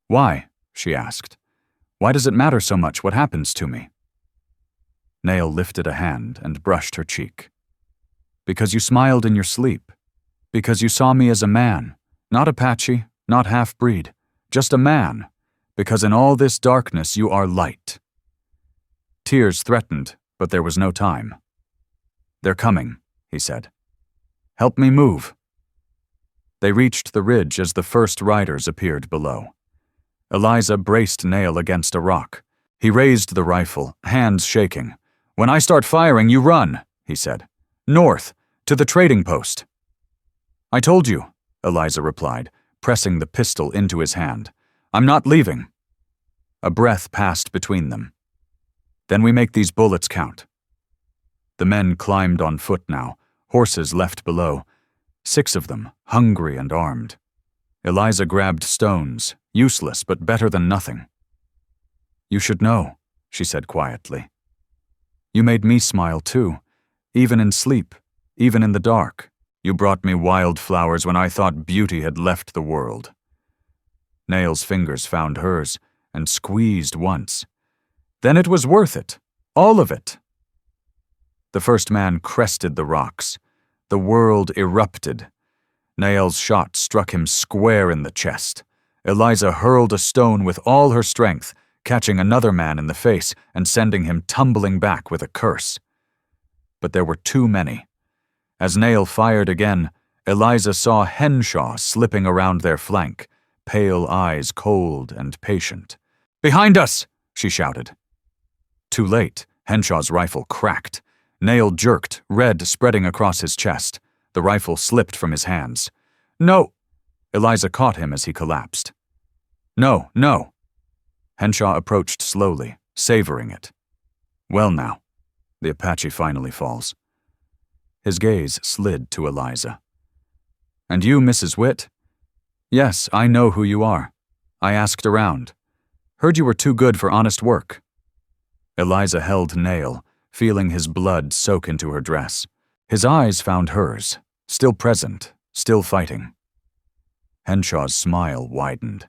"Why?" she asked. "Why does it matter so much what happens to me?" Nail lifted a hand and brushed her cheek. "Because you smiled in your sleep. Because you saw me as a man, not Apache, not half-breed, just a man. Because in all this darkness you are light." Tears threatened, but there was no time. "They're coming," he said. "Help me move." They reached the ridge as the first riders appeared below. Eliza braced Nail against a rock. He raised the rifle, hands shaking. "When I start firing, you run," he said. "North, to the trading post." "I told you," Eliza replied, pressing the pistol into his hand. "I'm not leaving." A breath passed between them. "Then we make these bullets count." The men climbed on foot now, horses left below. 6 of them, hungry and armed. Eliza grabbed stones, useless but better than nothing. "You should know," she said quietly. "You made me smile too, even in sleep, even in the dark. You brought me wildflowers when I thought beauty had left the world." Nail's fingers found hers and squeezed once. "Then it was worth it, all of it." The first man crested the rocks. The world erupted. Nail's shot struck him square in the chest. Eliza hurled a stone with all her strength, catching another man in the face and sending him tumbling back with a curse. But there were too many. As Nail fired again, Eliza saw Henshaw slipping around their flank, pale eyes cold and patient. "Behind us!" she shouted. Too late, Henshaw's rifle cracked. Nail jerked, red spreading across his chest. The rifle slipped from his hands. "No!" Eliza caught him as he collapsed. "No, no!" Henshaw approached slowly, savoring it. "Well now," the Apache finally falls. His gaze slid to Eliza. "And you, Mrs. Witt?" "Yes, I know who you are. I asked around. Heard you were too good for honest work." Eliza held Nail, feeling his blood soak into her dress. His eyes found hers, still present, still fighting. Henshaw's smile widened.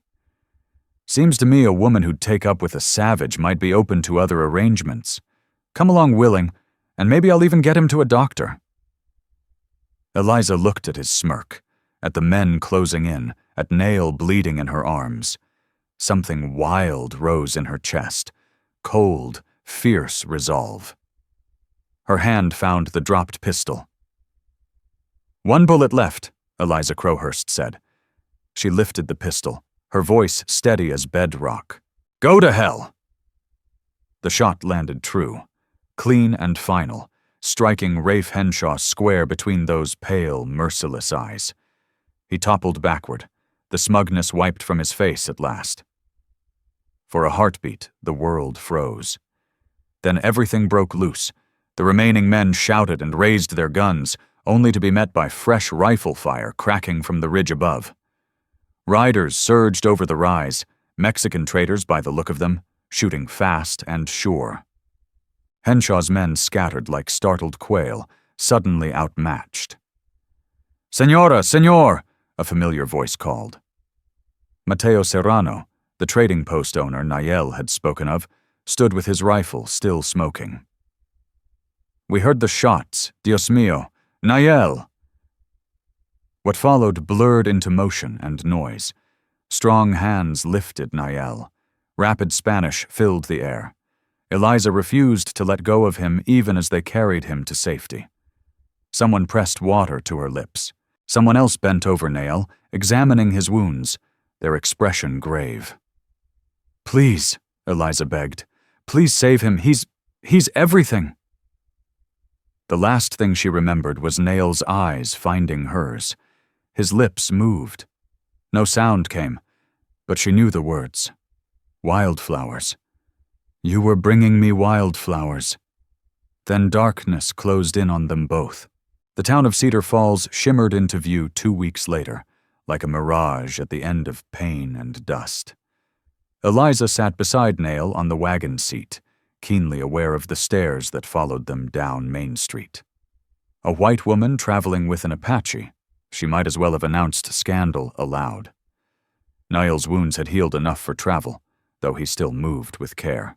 "Seems to me a woman who'd take up with a savage might be open to other arrangements. Come along willing, and maybe I'll even get him to a doctor." Eliza looked at his smirk, at the men closing in, at Nail bleeding in her arms. Something wild rose in her chest, cold, fierce resolve. Her hand found the dropped pistol. "1 bullet left," Eliza Crowhurst said. She lifted the pistol, her voice steady as bedrock. "Go to hell!" The shot landed true, clean and final, striking Rafe Henshaw square between those pale, merciless eyes. He toppled backward, the smugness wiped from his face at last. For a heartbeat, the world froze. Then everything broke loose. The remaining men shouted and raised their guns, only to be met by fresh rifle fire cracking from the ridge above. Riders surged over the rise, Mexican traders by the look of them, shooting fast and sure. Henshaw's men scattered like startled quail, suddenly outmatched. "Señora, señor!" a familiar voice called. Mateo Serrano, the trading post owner Nayel had spoken of, stood with his rifle still smoking. "We heard the shots, Dios mío! Nayel!" What followed blurred into motion and noise. Strong hands lifted Nayel. Rapid Spanish filled the air. Eliza refused to let go of him even as they carried him to safety. Someone pressed water to her lips. Someone else bent over Nail, examining his wounds, their expression grave. "Please," Eliza begged. "Please save him. He's everything." The last thing she remembered was Nail's eyes finding hers. His lips moved. No sound came, but she knew the words. "Wildflowers. You were bringing me wildflowers." Then darkness closed in on them both. The town of Cedar Falls shimmered into view 2 weeks later, like a mirage at the end of pain and dust. Eliza sat beside Nail on the wagon seat, keenly aware of the stares that followed them down Main Street. A white woman traveling with an Apache. She might as well have announced scandal aloud. Niall's wounds had healed enough for travel, though he still moved with care.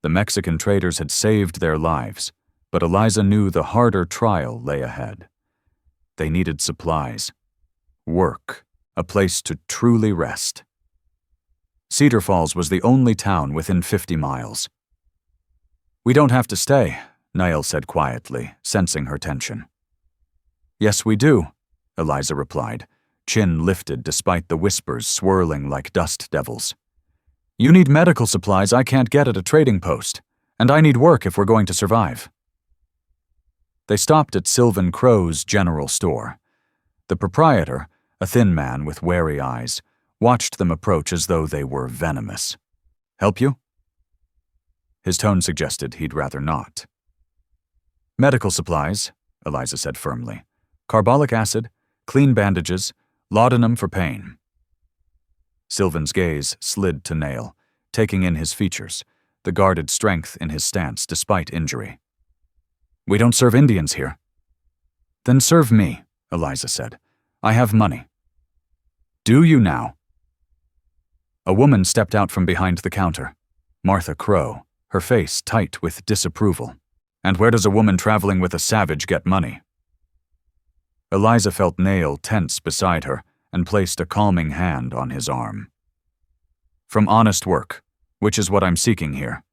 The Mexican traders had saved their lives, but Eliza knew the harder trial lay ahead. They needed supplies, work, a place to truly rest. Cedar Falls was the only town within 50 miles. "We don't have to stay," Niall said quietly, sensing her tension. "Yes, we do," Eliza replied, chin lifted despite the whispers swirling like dust devils. "You need medical supplies I can't get at a trading post, and I need work if we're going to survive." They stopped at Sylvan Crow's general store. The proprietor, a thin man with wary eyes, watched them approach as though they were venomous. "Help you?" His tone suggested he'd rather not. "Medical supplies," Eliza said firmly. "Carbolic acid, clean bandages, laudanum for pain." Sylvan's gaze slid to Nail, taking in his features, the guarded strength in his stance despite injury. "We don't serve Indians here." "Then serve me," Eliza said. "I have money." "Do you now?" A woman stepped out from behind the counter. Martha Crow, her face tight with disapproval. "And where does a woman traveling with a savage get money?" Eliza felt Nail tense beside her and placed a calming hand on his arm. "From honest work, which is what I'm seeking here.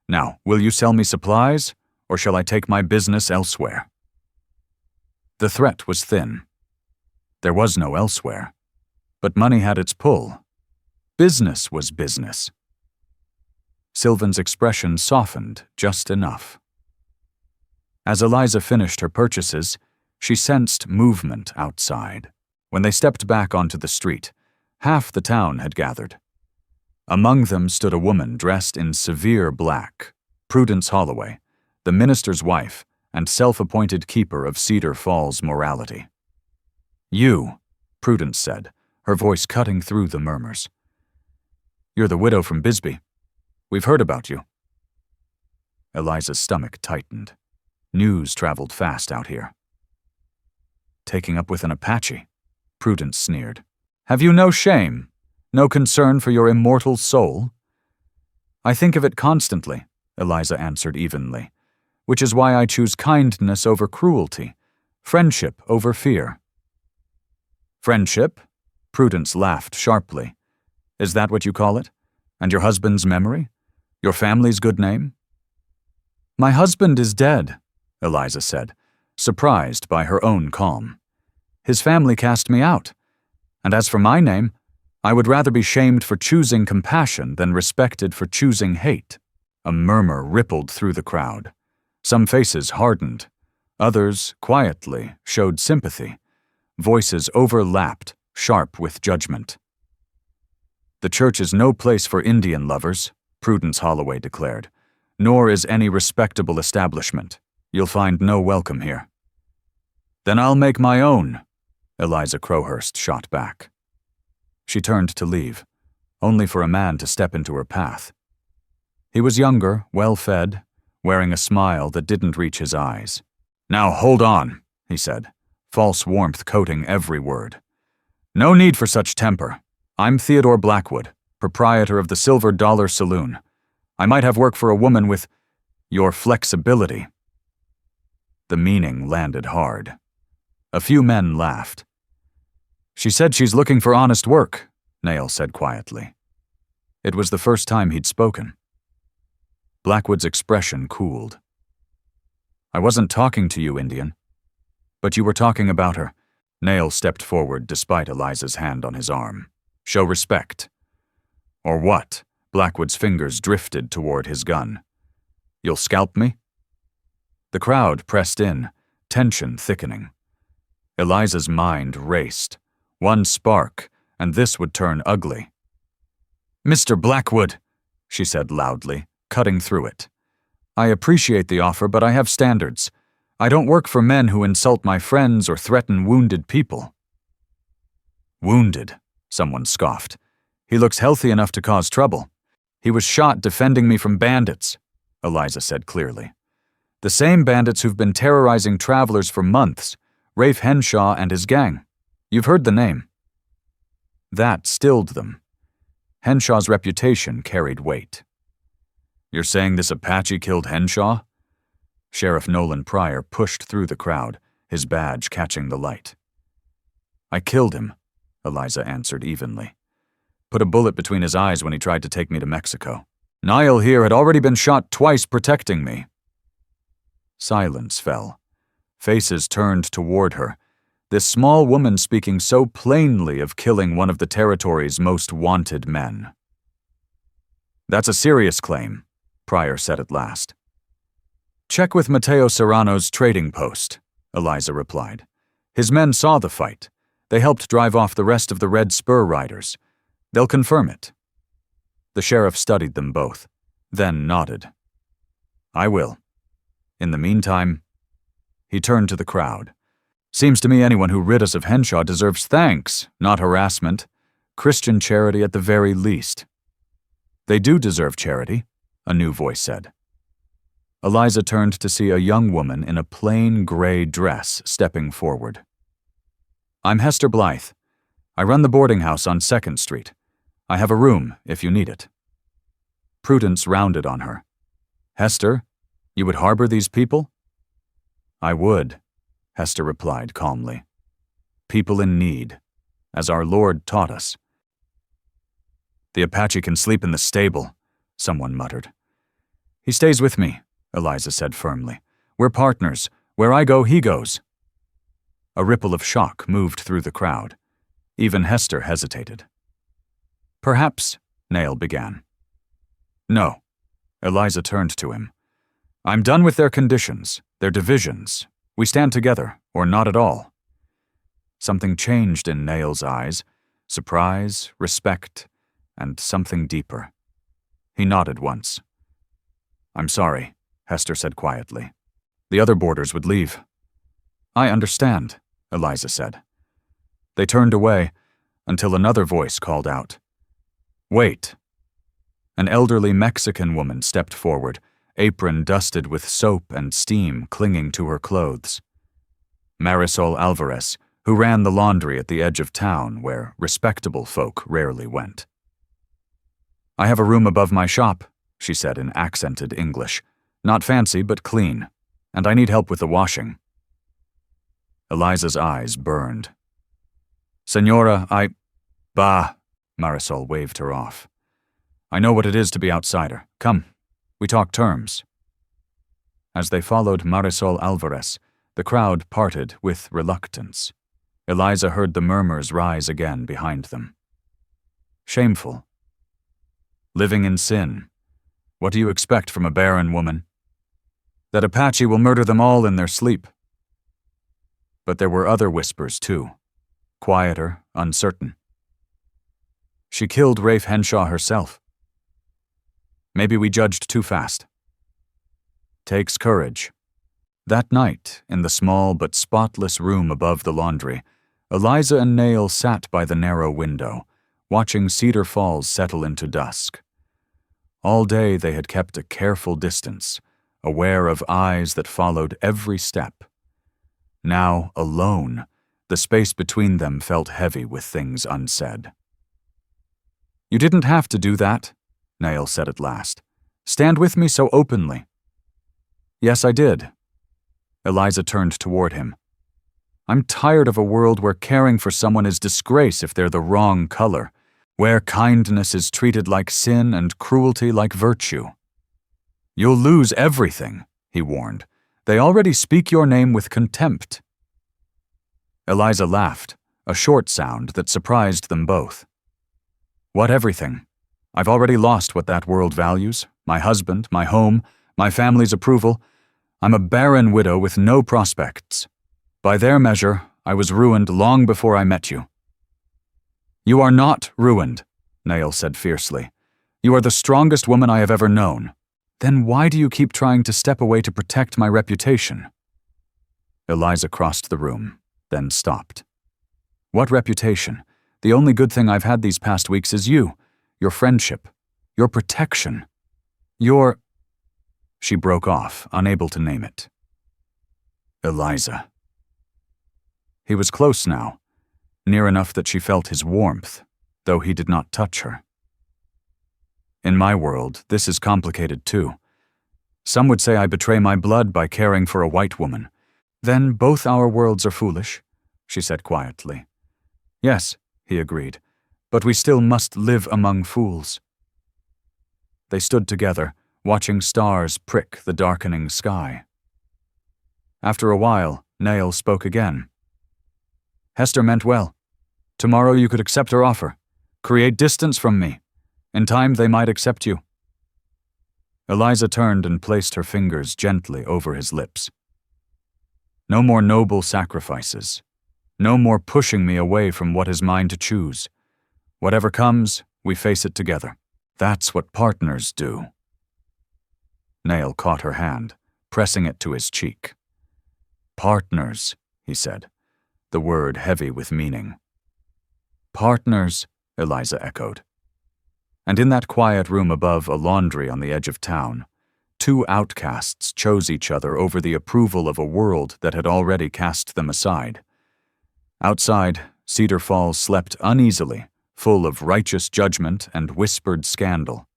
Now, will you sell me supplies, or shall I take my business elsewhere?" The threat was thin. There was no elsewhere, but money had its pull. Business was business. Sylvan's expression softened just enough. As Eliza finished her purchases, she sensed movement outside. When they stepped back onto the street, half the town had gathered. Among them stood a woman dressed in severe black, Prudence Holloway, the minister's wife and self-appointed keeper of Cedar Falls morality. "You," Prudence said, her voice cutting through the murmurs. "You're the widow from Bisbee. We've heard about you." Eliza's stomach tightened. News traveled fast out here. "Taking up with an Apache," Prudence sneered. "Have you no shame? No concern for your immortal soul?" "I think of it constantly," Eliza answered evenly, "which is why I choose kindness over cruelty, friendship over fear." "Friendship?" Prudence laughed sharply. "Is that what you call it? And your husband's memory? Your family's good name?" "My husband is dead," Eliza said, surprised by her own calm. "His family cast me out. And as for my name, I would rather be shamed for choosing compassion than respected for choosing hate." A murmur rippled through the crowd. Some faces hardened. Others, quietly, showed sympathy. Voices overlapped, sharp with judgment. "The church is no place for Indian lovers," Prudence Holloway declared, "nor is any respectable establishment. You'll find no welcome here." "Then I'll make my own," Eliza Crowhurst shot back. She turned to leave, only for a man to step into her path. He was younger, well-fed, wearing a smile that didn't reach his eyes. "Now hold on," he said, false warmth coating every word. "No need for such temper. I'm Theodore Blackwood, proprietor of the Silver Dollar Saloon. I might have work for a woman with your flexibility." The meaning landed hard. A few men laughed. "She said she's looking for honest work," Nail said quietly. It was the first time he'd spoken. Blackwood's expression cooled. "I wasn't talking to you, Indian. But you were talking about her." Nail stepped forward despite Eliza's hand on his arm. "Show respect." "Or what?" Blackwood's fingers drifted toward his gun. "You'll scalp me?" The crowd pressed in, tension thickening. Eliza's mind raced. One spark, and this would turn ugly. "Mr. Blackwood," she said loudly, cutting through it. "I appreciate the offer, but I have standards. I don't work for men who insult my friends or threaten wounded people." "Wounded?" someone scoffed. "He looks healthy enough to cause trouble. He was shot defending me from bandits," Eliza said clearly. "The same bandits who've been terrorizing travelers for months, Rafe Henshaw and his gang. You've heard the name." That stilled them. Henshaw's reputation carried weight. "You're saying this Apache killed Henshaw?" Sheriff Nolan Pryor pushed through the crowd, his badge catching the light. "I killed him," Eliza answered evenly. "Put a bullet between his eyes when he tried to take me to Mexico. Niall here had already been shot twice protecting me." Silence fell. Faces turned toward her, This small woman speaking so plainly of killing one of the territory's most wanted men. "That's a serious claim," Pryor said at last. "Check with Mateo Serrano's trading post," Eliza replied. "His men saw the fight. They helped drive off the rest of the Red Spur riders. They'll confirm it." The sheriff studied them both, then nodded. "I will. In the meantime," he turned to the crowd. "Seems to me anyone who rid us of Henshaw deserves thanks, not harassment. Christian charity at the very least." "They do deserve charity," a new voice said. Eliza turned to see a young woman in a plain gray dress stepping forward. "I'm Hester Blythe. I run the boarding house on 2nd Street. I have a room if you need it." Prudence rounded on her. "Hester, you would harbor these people?" "I would," Hester replied calmly. "People in need, as our Lord taught us." "The Apache can sleep in the stable," someone muttered. "He stays with me," Eliza said firmly. "We're partners. Where I go, he goes." A ripple of shock moved through the crowd. Even Hester hesitated. "Perhaps," Nail began. "No." Eliza turned to him. "I'm done with their conditions, their divisions. We stand together, or not at all." Something changed in Nail's eyes, surprise, respect, and something deeper. He nodded once. "I'm sorry," Hester said quietly. "The other boarders would leave." "I understand," Eliza said. They turned away until another voice called out, "Wait." An elderly Mexican woman stepped forward, apron dusted with soap and steam clinging to her clothes. Marisol Alvarez, who ran the laundry at the edge of town where respectable folk rarely went. "I have a room above my shop," she said in accented English. "Not fancy, but clean. And I need help with the washing." Eliza's eyes burned. "Senora, Bah," Marisol waved her off. "I know what it is to be outsider. Come, we talk terms." As they followed Marisol Alvarez, the crowd parted with reluctance. Eliza heard the murmurs rise again behind them. Shameful. Living in sin. What do you expect from a barren woman? That Apache will murder them all in their sleep. But there were other whispers, too. Quieter, uncertain. She killed Rafe Henshaw herself. Maybe we judged too fast. Takes courage. That night, in the small but spotless room above the laundry, Eliza and Nail sat by the narrow window, watching Cedar Falls settle into dusk. All day they had kept a careful distance, aware of eyes that followed every step. Now, alone, the space between them felt heavy with things unsaid. "You didn't have to do that," Nail said at last. "Stand with me so openly." "Yes, I did." Eliza turned toward him. "I'm tired of a world where caring for someone is disgrace if they're the wrong color, where kindness is treated like sin and cruelty like virtue." "You'll lose everything," he warned. "They already speak your name with contempt." Eliza laughed, a short sound that surprised them both. "What everything? I've already lost what that world values, my husband, my home, my family's approval. I'm a barren widow with no prospects. By their measure, I was ruined long before I met you." "You are not ruined," Nail said fiercely. "You are the strongest woman I have ever known. Then why do you keep trying to step away to protect my reputation?" Eliza crossed the room, then stopped. "What reputation? The only good thing I've had these past weeks is you, your friendship, your protection, your—" She broke off, unable to name it. Eliza. He was close now, near enough that she felt his warmth, though he did not touch her. "In my world, this is complicated too. Some would say I betray my blood by caring for a white woman. Then both our worlds are foolish," she said quietly. "Yes," he agreed, "but we still must live among fools." They stood together, watching stars prick the darkening sky. After a while, Nail spoke again. Hester meant well. Tomorrow you could accept her offer. Create distance from me. In time they might accept you. Eliza turned and placed her fingers gently over his lips. No more noble sacrifices. No more pushing me away from what is mine to choose. Whatever comes, we face it together. That's what partners do. Nail caught her hand, pressing it to his cheek. Partners, he said, the word heavy with meaning. Partners, Eliza echoed. And in that quiet room above a laundry on the edge of town, two outcasts chose each other over the approval of a world that had already cast them aside. Outside, Cedar Falls slept uneasily, full of righteous judgment and whispered scandal.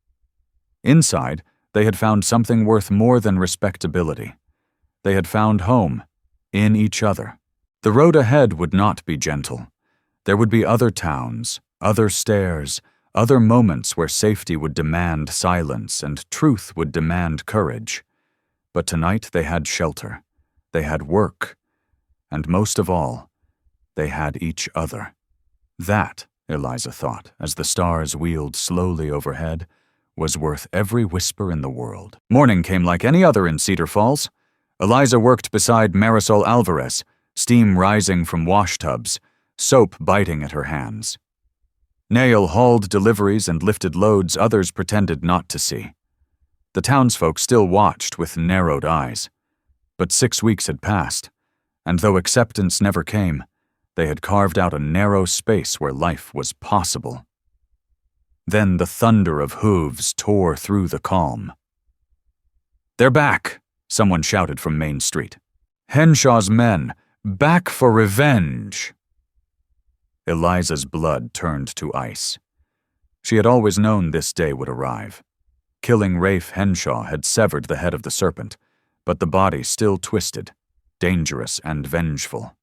Inside, they had found something worth more than respectability. They had found home, in each other. The road ahead would not be gentle. There would be other towns, other stairs, other moments where safety would demand silence and truth would demand courage. But tonight they had shelter, they had work, and most of all, they had each other. That, Eliza thought, as the stars wheeled slowly overhead, was worth every whisper in the world. Morning came like any other in Cedar Falls. Eliza worked beside Marisol Alvarez, steam rising from wash tubs, soap biting at her hands. Nail hauled deliveries and lifted loads others pretended not to see. The townsfolk still watched with narrowed eyes. But 6 weeks had passed, and though acceptance never came, they had carved out a narrow space where life was possible. Then the thunder of hooves tore through the calm. "They're back!" someone shouted from Main Street. "Henshaw's men, back for revenge!" Eliza's blood turned to ice. She had always known this day would arrive. Killing Rafe Henshaw had severed the head of the serpent, but the body still twisted, dangerous and vengeful.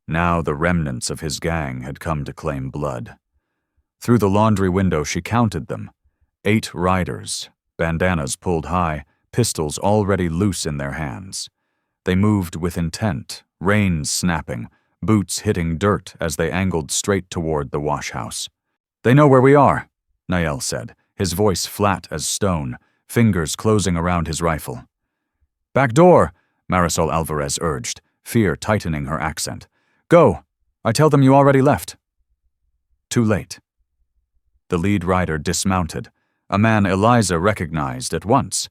Now the remnants of his gang had come to claim blood. Through the laundry window she counted them. 8 riders, bandanas pulled high, pistols already loose in their hands. They moved with intent, reins snapping, boots hitting dirt as they angled straight toward the wash house. "They know where we are," Nael said, his voice flat as stone, fingers closing around his rifle. "Back door," Marisol Alvarez urged, fear tightening her accent. "Go. I tell them you already left." Too late. The lead rider dismounted, a man Eliza recognized at once.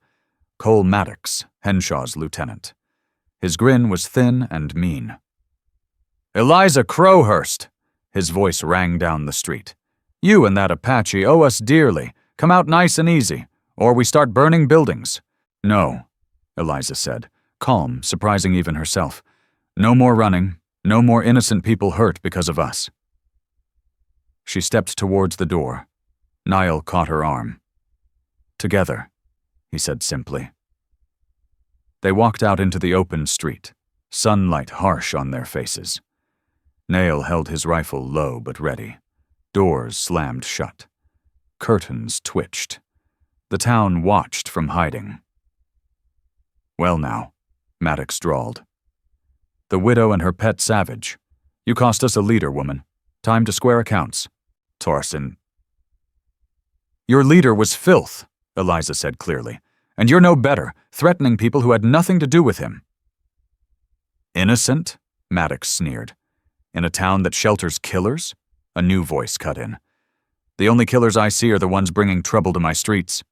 Cole Maddox, Henshaw's lieutenant. His grin was thin and mean. "Eliza Crowhurst," his voice rang down the street. "You and that Apache owe us dearly. Come out nice and easy, or we start burning buildings." "No," Eliza said, calm, surprising even herself. "No more running, no more innocent people hurt because of us." She stepped towards the door. Niall caught her arm. "Together," he said simply. They walked out into the open street, sunlight harsh on their faces. Nail held his rifle low but ready. Doors slammed shut. Curtains twitched. The town watched from hiding. "Well now," Maddox drawled. "The widow and her pet savage. You cost us a leader, woman. Time to square accounts." Torsen. "Your leader was filth," Eliza said clearly, "and you're no better, threatening people who had nothing to do with him." "Innocent?" Maddox sneered. "In a town that shelters killers?" A new voice cut in. "The only killers I see are the ones bringing trouble to my streets."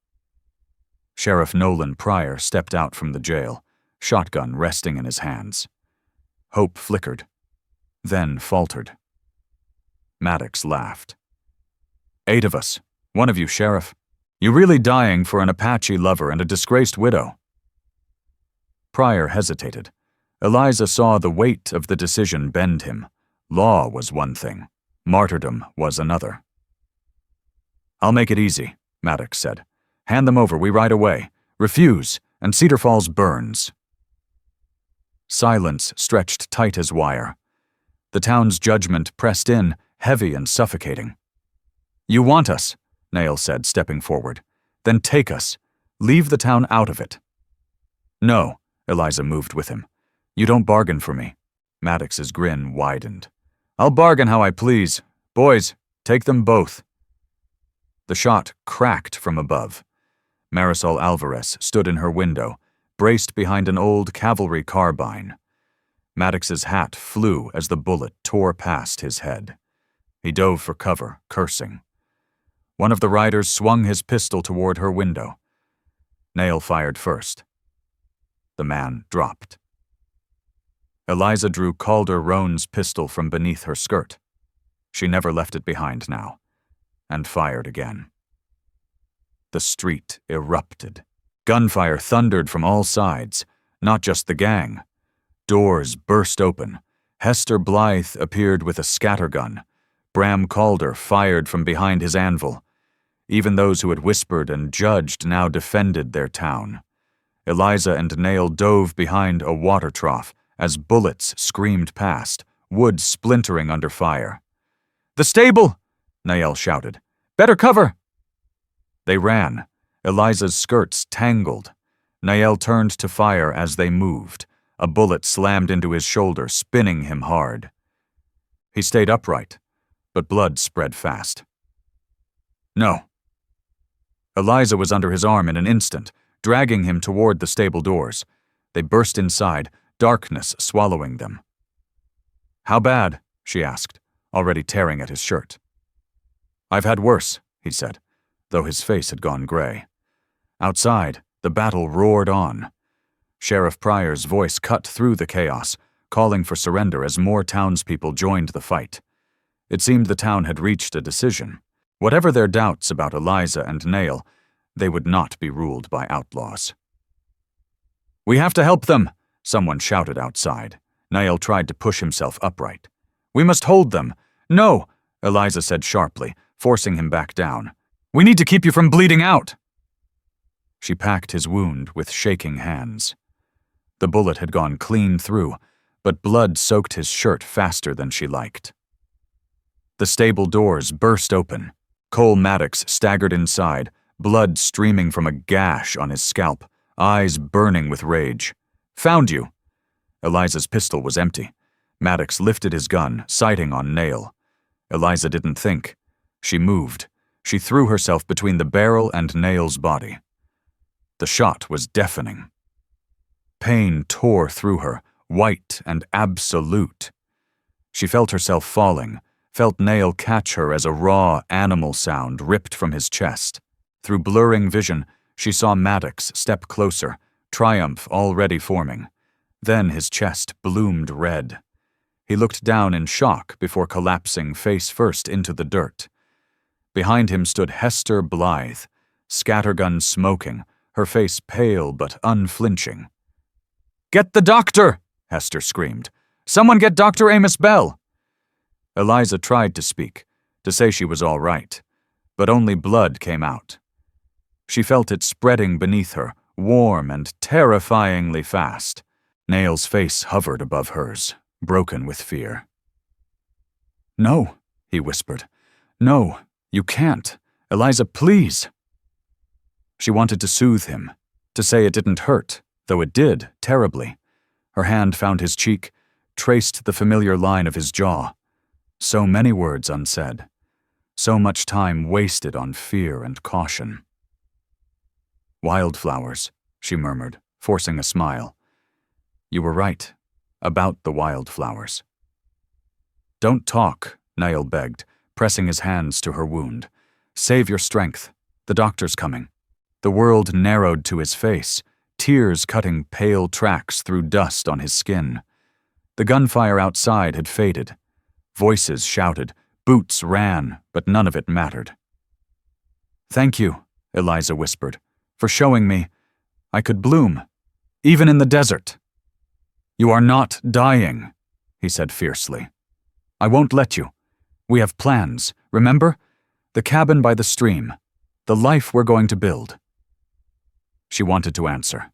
Sheriff Nolan Pryor stepped out from the jail, shotgun resting in his hands. Hope flickered, then faltered. Maddox laughed. 8 of us. One of you, Sheriff. You really dying for an Apache lover and a disgraced widow?" Pryor hesitated. Eliza saw the weight of the decision bend him. Law was one thing. Martyrdom was another. "I'll make it easy," Maddox said. "Hand them over, we ride away. Refuse, and Cedar Falls burns." Silence stretched tight as wire. The town's judgment pressed in, heavy and suffocating. "You want us," Nail said, stepping forward. "Then take us. Leave the town out of it." "No," Eliza moved with him. "You don't bargain for me." Maddox's grin widened. I'll bargain how I please. Boys, take them both. The shot cracked from above. Marisol Alvarez stood in her window, braced behind an old cavalry carbine. Maddox's hat flew as the bullet tore past his head. He dove for cover, cursing. One of the riders swung his pistol toward her window. Nail fired first. The man dropped. Eliza drew Calder Roan's pistol from beneath her skirt. She never left it behind now, and fired again. The street erupted. Gunfire thundered from all sides, not just the gang. Doors burst open. Hester Blythe appeared with a scattergun. Bram Calder fired from behind his anvil. Even those who had whispered and judged now defended their town. Eliza and Nail dove behind a water trough as bullets screamed past, wood splintering under fire. "The stable!" Nael shouted. "Better cover!" They ran. Eliza's skirts tangled. Nael turned to fire as they moved. A bullet slammed into his shoulder, spinning him hard. He stayed upright, but blood spread fast. "No." Eliza was under his arm in an instant, dragging him toward the stable doors. They burst inside, darkness swallowing them. "How bad?" she asked, already tearing at his shirt. "I've had worse," he said, though his face had gone gray. Outside, the battle roared on. Sheriff Pryor's voice cut through the chaos, calling for surrender as more townspeople joined the fight. It seemed the town had reached a decision. Whatever their doubts about Eliza and Nail, they would not be ruled by outlaws. "We have to help them!" Someone shouted outside. Nail tried to push himself upright. "We must hold them!" "No!" Eliza said sharply, forcing him back down. "We need to keep you from bleeding out!" She packed his wound with shaking hands. The bullet had gone clean through, but blood soaked his shirt faster than she liked. The stable doors burst open. Cole Maddox staggered inside, blood streaming from a gash on his scalp, eyes burning with rage. "Found you!" Eliza's pistol was empty. Maddox lifted his gun, sighting on Nail. Eliza didn't think. She moved. She threw herself between the barrel and Nail's body. The shot was deafening. Pain tore through her, white and absolute. She felt herself falling, felt Nail catch her as a raw animal sound ripped from his chest. Through blurring vision, she saw Maddox step closer, triumph already forming. Then his chest bloomed red. He looked down in shock before collapsing face first into the dirt. Behind him stood Hester Blythe, scattergun smoking, her face pale but unflinching. "Get the doctor!" Hester screamed. "Someone get Dr. Amos Bell!" Eliza tried to speak, to say she was all right, but only blood came out. She felt it spreading beneath her, warm and terrifyingly fast. Nail's face hovered above hers, broken with fear. "No," he whispered. "No, you can't. Eliza, please." She wanted to soothe him, to say it didn't hurt, though it did, terribly. Her hand found his cheek, traced the familiar line of his jaw. So many words unsaid. So much time wasted on fear and caution. "Wildflowers," she murmured, forcing a smile. "You were right, about the wildflowers." "Don't talk," Nail begged, pressing his hands to her wound. "Save your strength. The doctor's coming." The world narrowed to his face, tears cutting pale tracks through dust on his skin. The gunfire outside had faded. Voices shouted, boots ran, but none of it mattered. "Thank you," Eliza whispered, "for showing me I could bloom, even in the desert." "You are not dying," he said fiercely. "I won't let you. We have plans, remember? The cabin by the stream, the life we're going to build." She wanted to answer.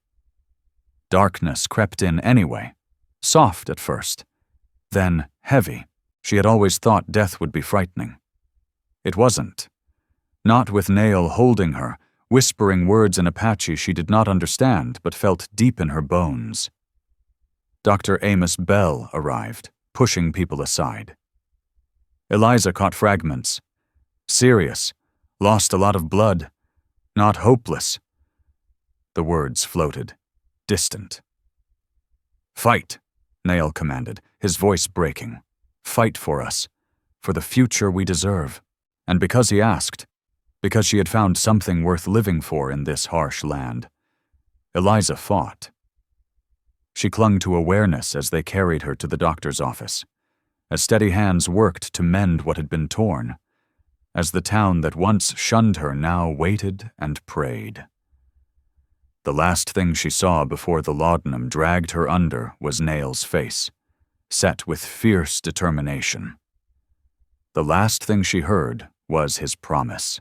Darkness crept in anyway, soft at first, then heavy. She had always thought death would be frightening. It wasn't. Not with Nail holding her, whispering words in Apache she did not understand but felt deep in her bones. Dr. Amos Bell arrived, pushing people aside. Eliza caught fragments. Serious. Lost a lot of blood. Not hopeless. The words floated, distant. Fight, Nail commanded, his voice breaking. Fight for us, for the future we deserve. And because he asked, because she had found something worth living for in this harsh land, Eliza fought. She clung to awareness as they carried her to the doctor's office, as steady hands worked to mend what had been torn, as the town that once shunned her now waited and prayed. The last thing she saw before the laudanum dragged her under was Nail's face, set with fierce determination. The last thing she heard was his promise.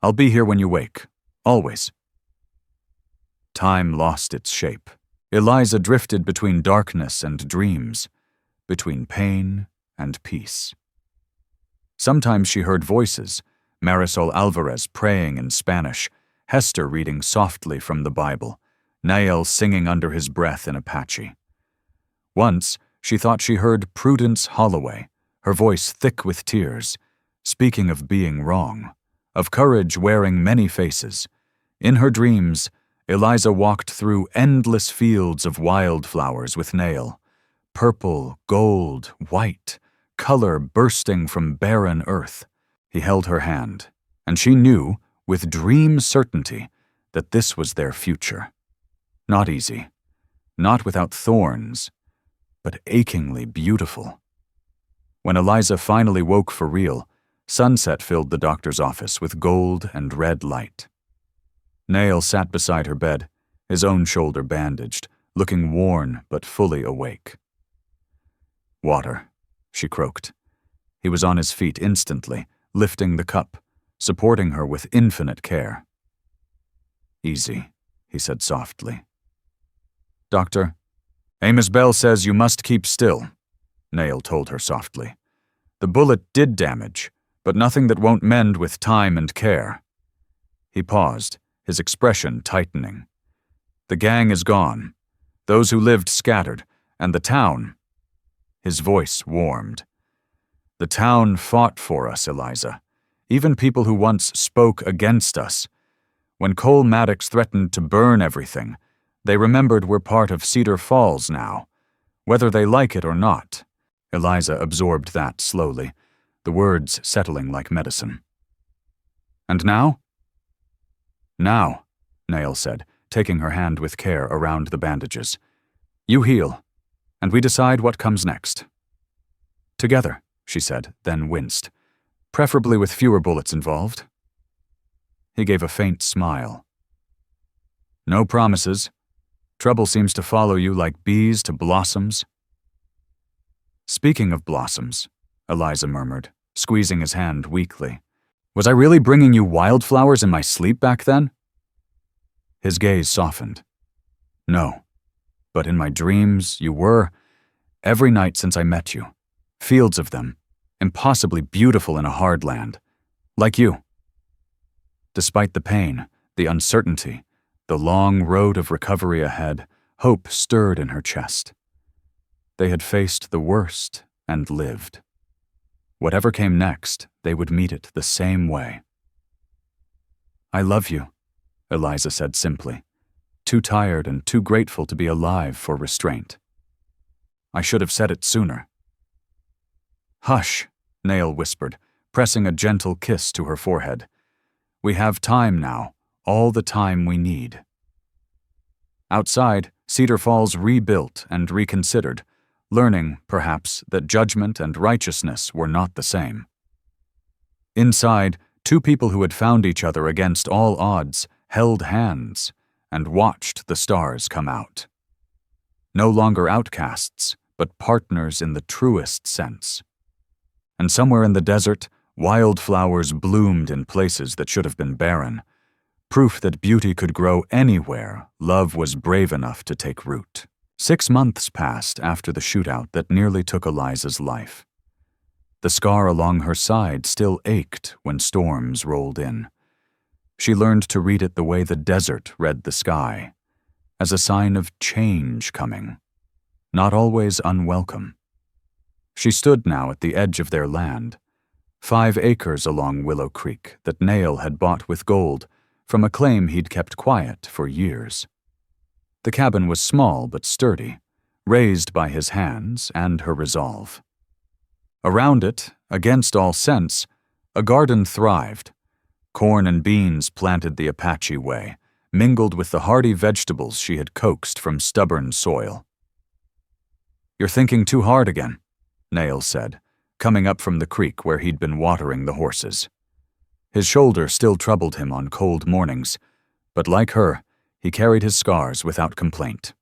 I'll be here when you wake, always. Time lost its shape. Eliza drifted between darkness and dreams, between pain and peace. Sometimes she heard voices, Marisol Alvarez praying in Spanish, Hester reading softly from the Bible, Nael singing under his breath in Apache. Once, she thought she heard Prudence Holloway, her voice thick with tears, speaking of being wrong, of courage wearing many faces. In her dreams, Eliza walked through endless fields of wildflowers with Nael, purple, gold, white, color bursting from barren earth. He held her hand, and she knew, with dream certainty, that this was their future. Not easy, not without thorns, but achingly beautiful. When Eliza finally woke for real, sunset filled the doctor's office with gold and red light. Nael sat beside her bed, his own shoulder bandaged, looking worn but fully awake. Water, she croaked. He was on his feet instantly, lifting the cup, supporting her with infinite care. Easy, he said softly. Doctor, Amos Bell says you must keep still, Nael told her softly. The bullet did damage, but nothing that won't mend with time and care. He paused, his expression tightening. The gang is gone, those who lived scattered, and the town. His voice warmed. The town fought for us, Eliza. Even people who once spoke against us. When Cole Maddox threatened to burn everything, they remembered we're part of Cedar Falls now, whether they like it or not. Eliza absorbed that slowly, the words settling like medicine. And now? Now, Nael said, taking her hand with care around the bandages. You heal, and we decide what comes next. Together, she said, then winced. Preferably with fewer bullets involved. He gave a faint smile. No promises. Trouble seems to follow you like bees to blossoms. Speaking of blossoms, Eliza murmured, squeezing his hand weakly. Was I really bringing you wildflowers in my sleep back then? His gaze softened. No, but in my dreams you were, every night since I met you. Fields of them, impossibly beautiful in a hard land, like you. Despite the pain, the uncertainty, the long road of recovery ahead, hope stirred in her chest. They had faced the worst and lived. Whatever came next, they would meet it the same way. I love you, Eliza said simply, too tired and too grateful to be alive for restraint. I should have said it sooner. Hush, Nael whispered, pressing a gentle kiss to her forehead. We have time now, all the time we need. Outside, Cedar Falls rebuilt and reconsidered, learning, perhaps, that judgment and righteousness were not the same. Inside, two people who had found each other against all odds held hands and watched the stars come out. No longer outcasts, but partners in the truest sense. And somewhere in the desert, wildflowers bloomed in places that should have been barren, proof that beauty could grow anywhere love was brave enough to take root. 6 months passed after the shootout that nearly took Eliza's life. The scar along her side still ached when storms rolled in. She learned to read it the way the desert read the sky, as a sign of change coming, not always unwelcome. She stood now at the edge of their land, 5 acres along Willow Creek that Nail had bought with gold from a claim he'd kept quiet for years. The cabin was small but sturdy, raised by his hands and her resolve. Around it, against all sense, a garden thrived. Corn and beans planted the Apache way, mingled with the hardy vegetables she had coaxed from stubborn soil. "You're thinking too hard again," Nail said, coming up from the creek where he'd been watering the horses. His shoulder still troubled him on cold mornings, but like her, he carried his scars without complaint.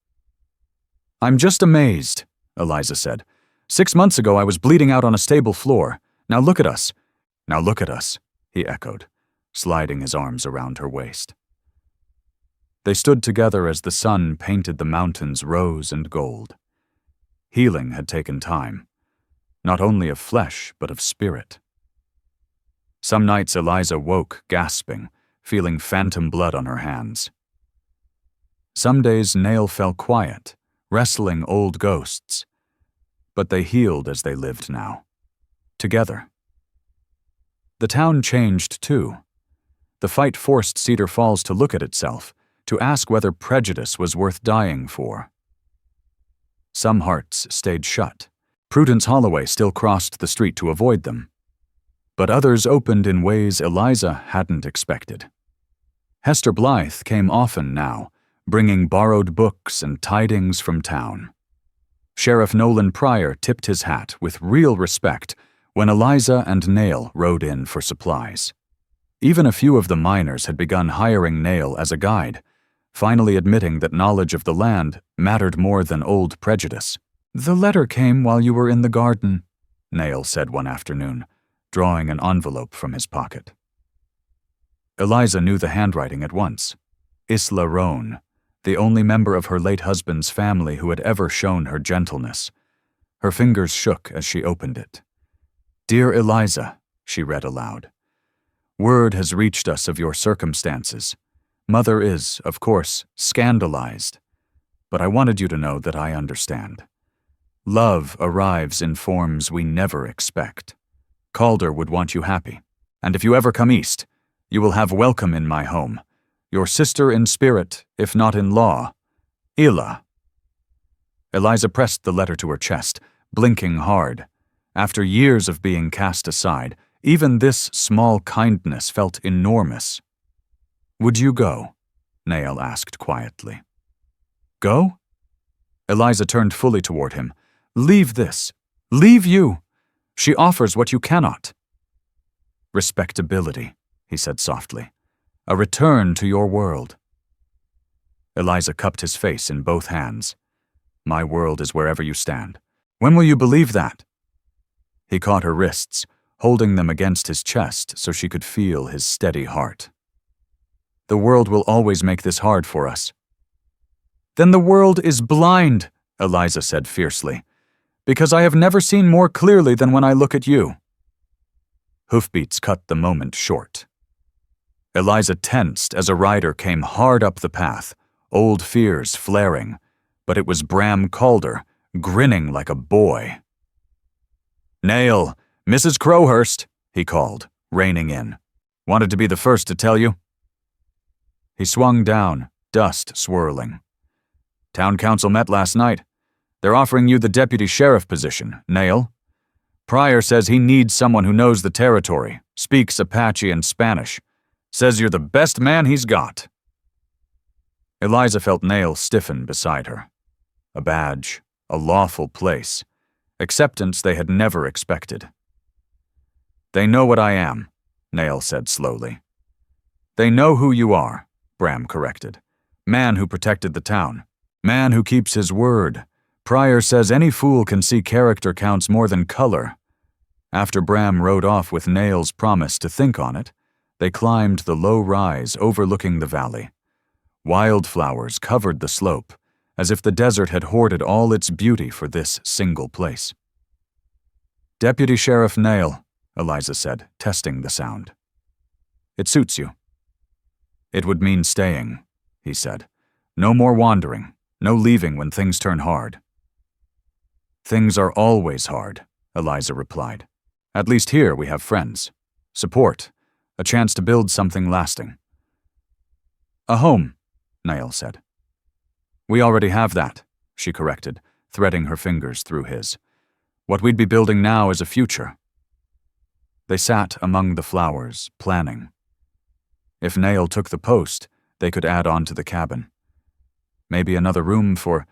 "I'm just amazed," Eliza said. "6 months ago I was bleeding out on a stable floor. Now look at us." "Now look at us," he echoed, sliding his arms around her waist. They stood together as the sun painted the mountains rose and gold. Healing had taken time, not only of flesh but of spirit. Some nights Eliza woke gasping, feeling phantom blood on her hands. Some days Nail fell quiet, wrestling old ghosts, but they healed as they lived now, together. The town changed too. The fight forced Cedar Falls to look at itself, to ask whether prejudice was worth dying for. Some hearts stayed shut. Prudence Holloway still crossed the street to avoid them. But others opened in ways Eliza hadn't expected. Hester Blythe came often now, bringing borrowed books and tidings from town. Sheriff Nolan Pryor tipped his hat with real respect when Eliza and Nail rode in for supplies. Even a few of the miners had begun hiring Nail as a guide, finally admitting that knowledge of the land mattered more than old prejudice. "The letter came while you were in the garden," Nail said one afternoon, drawing an envelope from his pocket. Eliza knew the handwriting at once. Isla Roan, the only member of her late husband's family who had ever shown her gentleness. Her fingers shook as she opened it. "Dear Eliza," she read aloud. "Word has reached us of your circumstances. Mother is, of course, scandalized, but I wanted you to know that I understand. Love arrives in forms we never expect. Calder would want you happy, and if you ever come east, you will have welcome in my home. Your sister in spirit, if not in law, Ila." Eliza pressed the letter to her chest, blinking hard. After years of being cast aside, even this small kindness felt enormous. "Would you go?" Nail asked quietly. "Go?" Eliza turned fully toward him. "Leave this. Leave you. She offers what you cannot." "Respectability," he said softly. "A return to your world." Eliza cupped his face in both hands. "My world is wherever you stand. When will you believe that?" He caught her wrists, holding them against his chest so she could feel his steady heart. "The world will always make this hard for us." "Then the world is blind," Eliza said fiercely, "because I have never seen more clearly than when I look at you." Hoofbeats cut the moment short. Eliza tensed as a rider came hard up the path, old fears flaring, but it was Bram Calder, grinning like a boy. "Nail, Mrs. Crowhurst," he called, reining in. "Wanted to be the first to tell you." He swung down, dust swirling. "Town council met last night. They're offering you the deputy sheriff position, Nail. Pryor says he needs someone who knows the territory, speaks Apache and Spanish. Says you're the best man he's got." Eliza felt Nail stiffen beside her. A badge, a lawful place, acceptance they had never expected. "They know what I am," Nail said slowly. "They know who you are," Bram corrected. "Man who protected the town. Man who keeps his word. Pryor says any fool can see character counts more than color." After Bram rode off with Nail's promise to think on it, they climbed the low rise overlooking the valley. Wildflowers covered the slope, as if the desert had hoarded all its beauty for this single place. "Deputy Sheriff Nail," Eliza said, testing the sound. "It suits you." "It would mean staying," he said. "No more wandering, no leaving when things turn hard." "Things are always hard," Eliza replied. At least here we have friends. Support. A chance to build something lasting. A home, Niall said. We already have that, she corrected, threading her fingers through his. What we'd be building now is a future. They sat among the flowers, planning. If Niall took the post, they could add on to the cabin. Maybe another room for...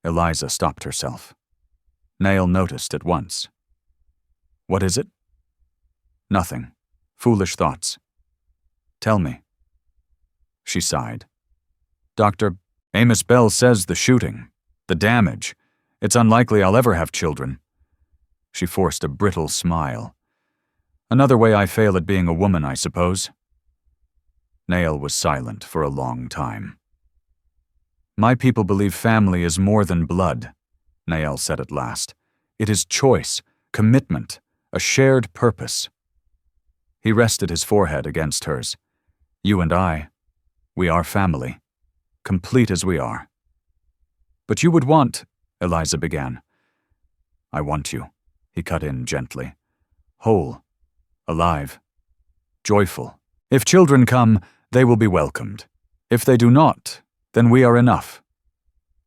Eliza stopped herself. Niall noticed at once. What is it? Nothing. Foolish thoughts. Tell me. She sighed. Dr. Amos Bell says the shooting, the damage. It's unlikely I'll ever have children. She forced a brittle smile. Another way I fail at being a woman, I suppose. Niall was silent for a long time. My people believe family is more than blood, Niall said at last. It is choice, commitment, a shared purpose. He rested his forehead against hers. You and I, we are family, complete as we are. But you would want, Eliza began. I want you, he cut in gently. Whole, alive, joyful. If children come, they will be welcomed. If they do not, then we are enough.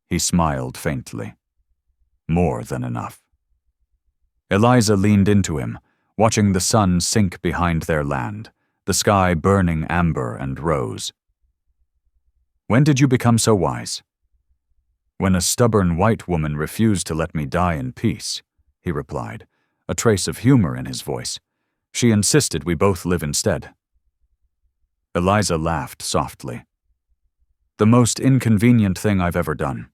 He smiled faintly. More than enough. Eliza leaned into him, watching the sun sink behind their land, the sky burning amber and rose. When did you become so wise? When a stubborn white woman refused to let me die in peace, he replied, a trace of humor in his voice. She insisted we both live instead. Eliza laughed softly. The most inconvenient thing I've ever done.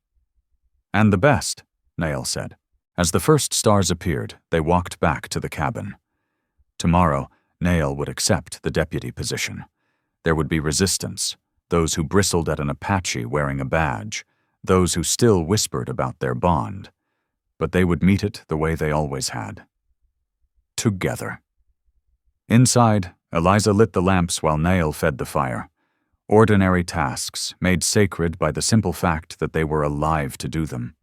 And the best, Niall said. As the first stars appeared, they walked back to the cabin. Tomorrow, Niall would accept the deputy position. There would be resistance, those who bristled at an Apache wearing a badge, those who still whispered about their bond. But they would meet it the way they always had. Together. Inside, Eliza lit the lamps while Niall fed the fire. Ordinary tasks, made sacred by the simple fact that they were alive to do them.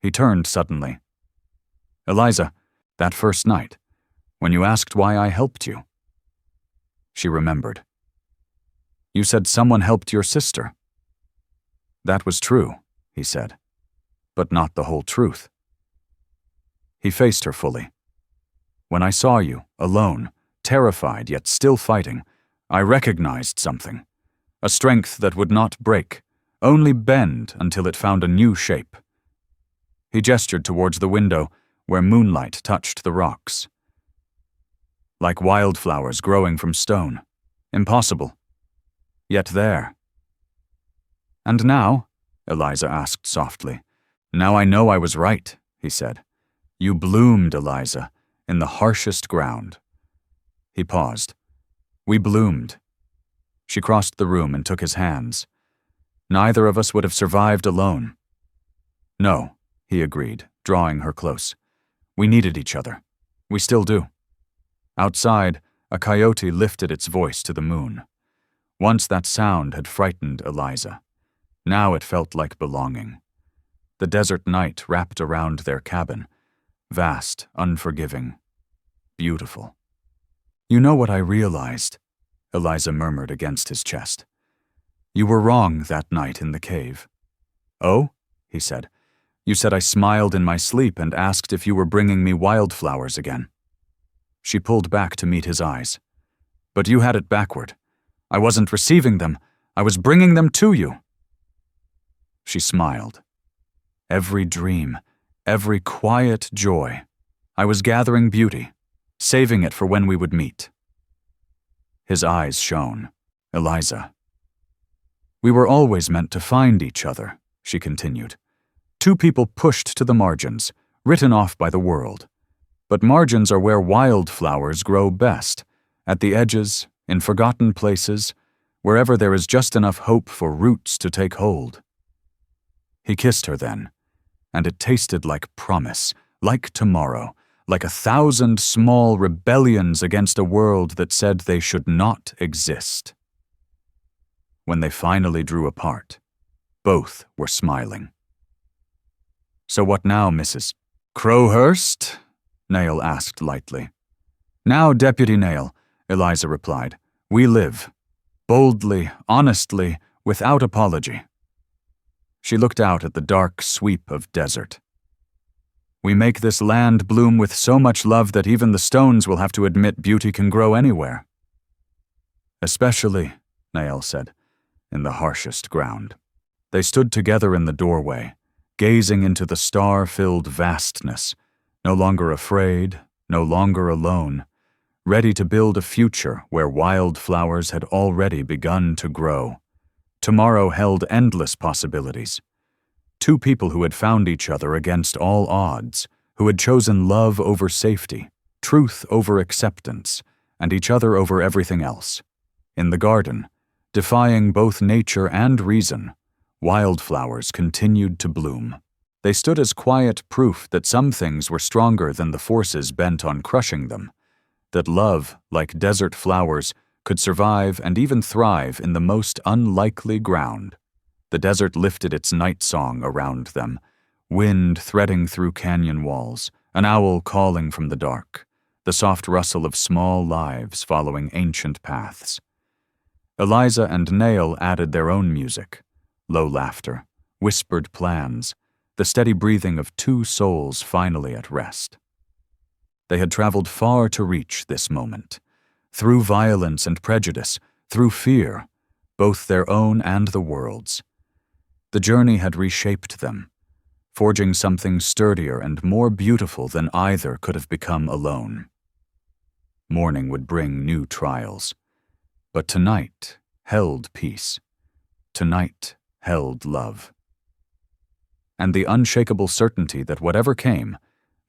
He turned suddenly. Eliza, that first night, when you asked why I helped you. She remembered. You said someone helped your sister. That was true, he said, but not the whole truth. He faced her fully. When I saw you, alone, terrified yet still fighting, I recognized something. A strength that would not break, only bend until it found a new shape. He gestured towards the window, where moonlight touched the rocks. Like wildflowers growing from stone. Impossible. Yet there. And now? Eliza asked softly. Now I know I was right, he said. You bloomed, Eliza, in the harshest ground. He paused. We bloomed. She crossed the room and took his hands. Neither of us would have survived alone. No, he agreed, drawing her close. We needed each other. We still do. Outside, a coyote lifted its voice to the moon. Once that sound had frightened Eliza. Now it felt like belonging. The desert night wrapped around their cabin. Vast, unforgiving. Beautiful. You know what I realized? Eliza murmured against his chest. You were wrong that night in the cave. Oh? He said. You said I smiled in my sleep and asked if you were bringing me wildflowers again. She pulled back to meet his eyes. But you had it backward. I wasn't receiving them. I was bringing them to you. She smiled. Every dream, every quiet joy. I was gathering beauty, saving it for when we would meet. His eyes shone. Eliza. We were always meant to find each other, she continued. Two people pushed to the margins, written off by the world. But margins are where wildflowers grow best, at the edges, in forgotten places, wherever there is just enough hope for roots to take hold. He kissed her then, and it tasted like promise, like tomorrow, like 1,000 small rebellions against a world that said they should not exist. When they finally drew apart, both were smiling. So what now, Mrs. Crowhurst? Nail asked lightly. Now, Deputy Nail, Eliza replied, we live. Boldly, honestly, without apology. She looked out at the dark sweep of desert. We make this land bloom with so much love that even the stones will have to admit beauty can grow anywhere. Especially, Nail said, in the harshest ground. They stood together in the doorway, gazing into the star-filled vastness, no longer afraid, no longer alone, ready to build a future where wildflowers had already begun to grow. Tomorrow held endless possibilities. Two people who had found each other against all odds, who had chosen love over safety, truth over acceptance, and each other over everything else. In the garden, defying both nature and reason, wildflowers continued to bloom. They stood as quiet proof that some things were stronger than the forces bent on crushing them, that love, like desert flowers, could survive and even thrive in the most unlikely ground. The desert lifted its night song around them, wind threading through canyon walls, an owl calling from the dark, the soft rustle of small lives following ancient paths. Eliza and Nail added their own music, low laughter, whispered plans, the steady breathing of two souls finally at rest. They had traveled far to reach this moment, through violence and prejudice, through fear, both their own and the world's. The journey had reshaped them, forging something sturdier and more beautiful than either could have become alone. Morning would bring new trials, but tonight held peace. Tonight held love. And the unshakable certainty that whatever came,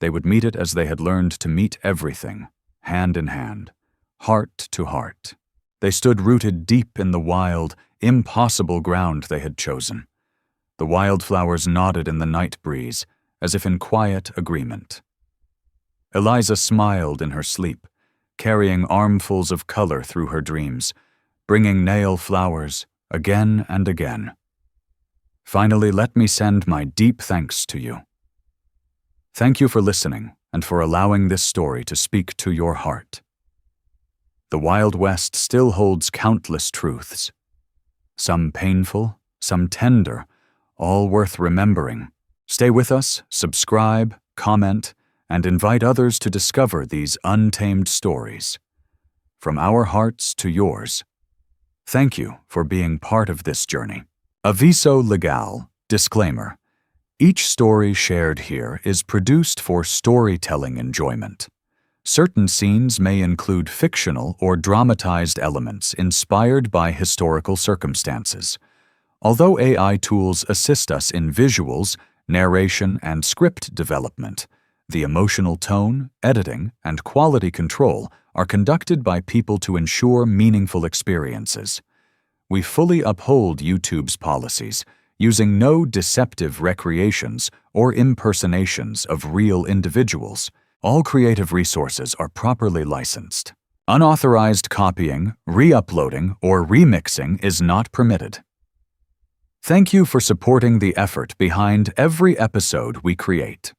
they would meet it as they had learned to meet everything, hand in hand, heart to heart. They stood rooted deep in the wild, impossible ground they had chosen. The wildflowers nodded in the night breeze, as if in quiet agreement. Eliza smiled in her sleep, carrying armfuls of color through her dreams, bringing Nail flowers again and again. Finally, let me send my deep thanks to you. Thank you for listening and for allowing this story to speak to your heart. The Wild West still holds countless truths, some painful, some tender, all worth remembering. Stay with us, subscribe, comment, and invite others to discover these untamed stories. From our hearts to yours. Thank you for being part of this journey. Aviso legal, disclaimer. Each story shared here is produced for storytelling enjoyment. Certain scenes may include fictional or dramatized elements inspired by historical circumstances. Although AI tools assist us in visuals, narration, and script development, the emotional tone, editing, and quality control are conducted by people to ensure meaningful experiences. We fully uphold YouTube's policies, using no deceptive recreations or impersonations of real individuals. All creative resources are properly licensed. Unauthorized copying, re-uploading, or remixing is not permitted. Thank you for supporting the effort behind every episode we create.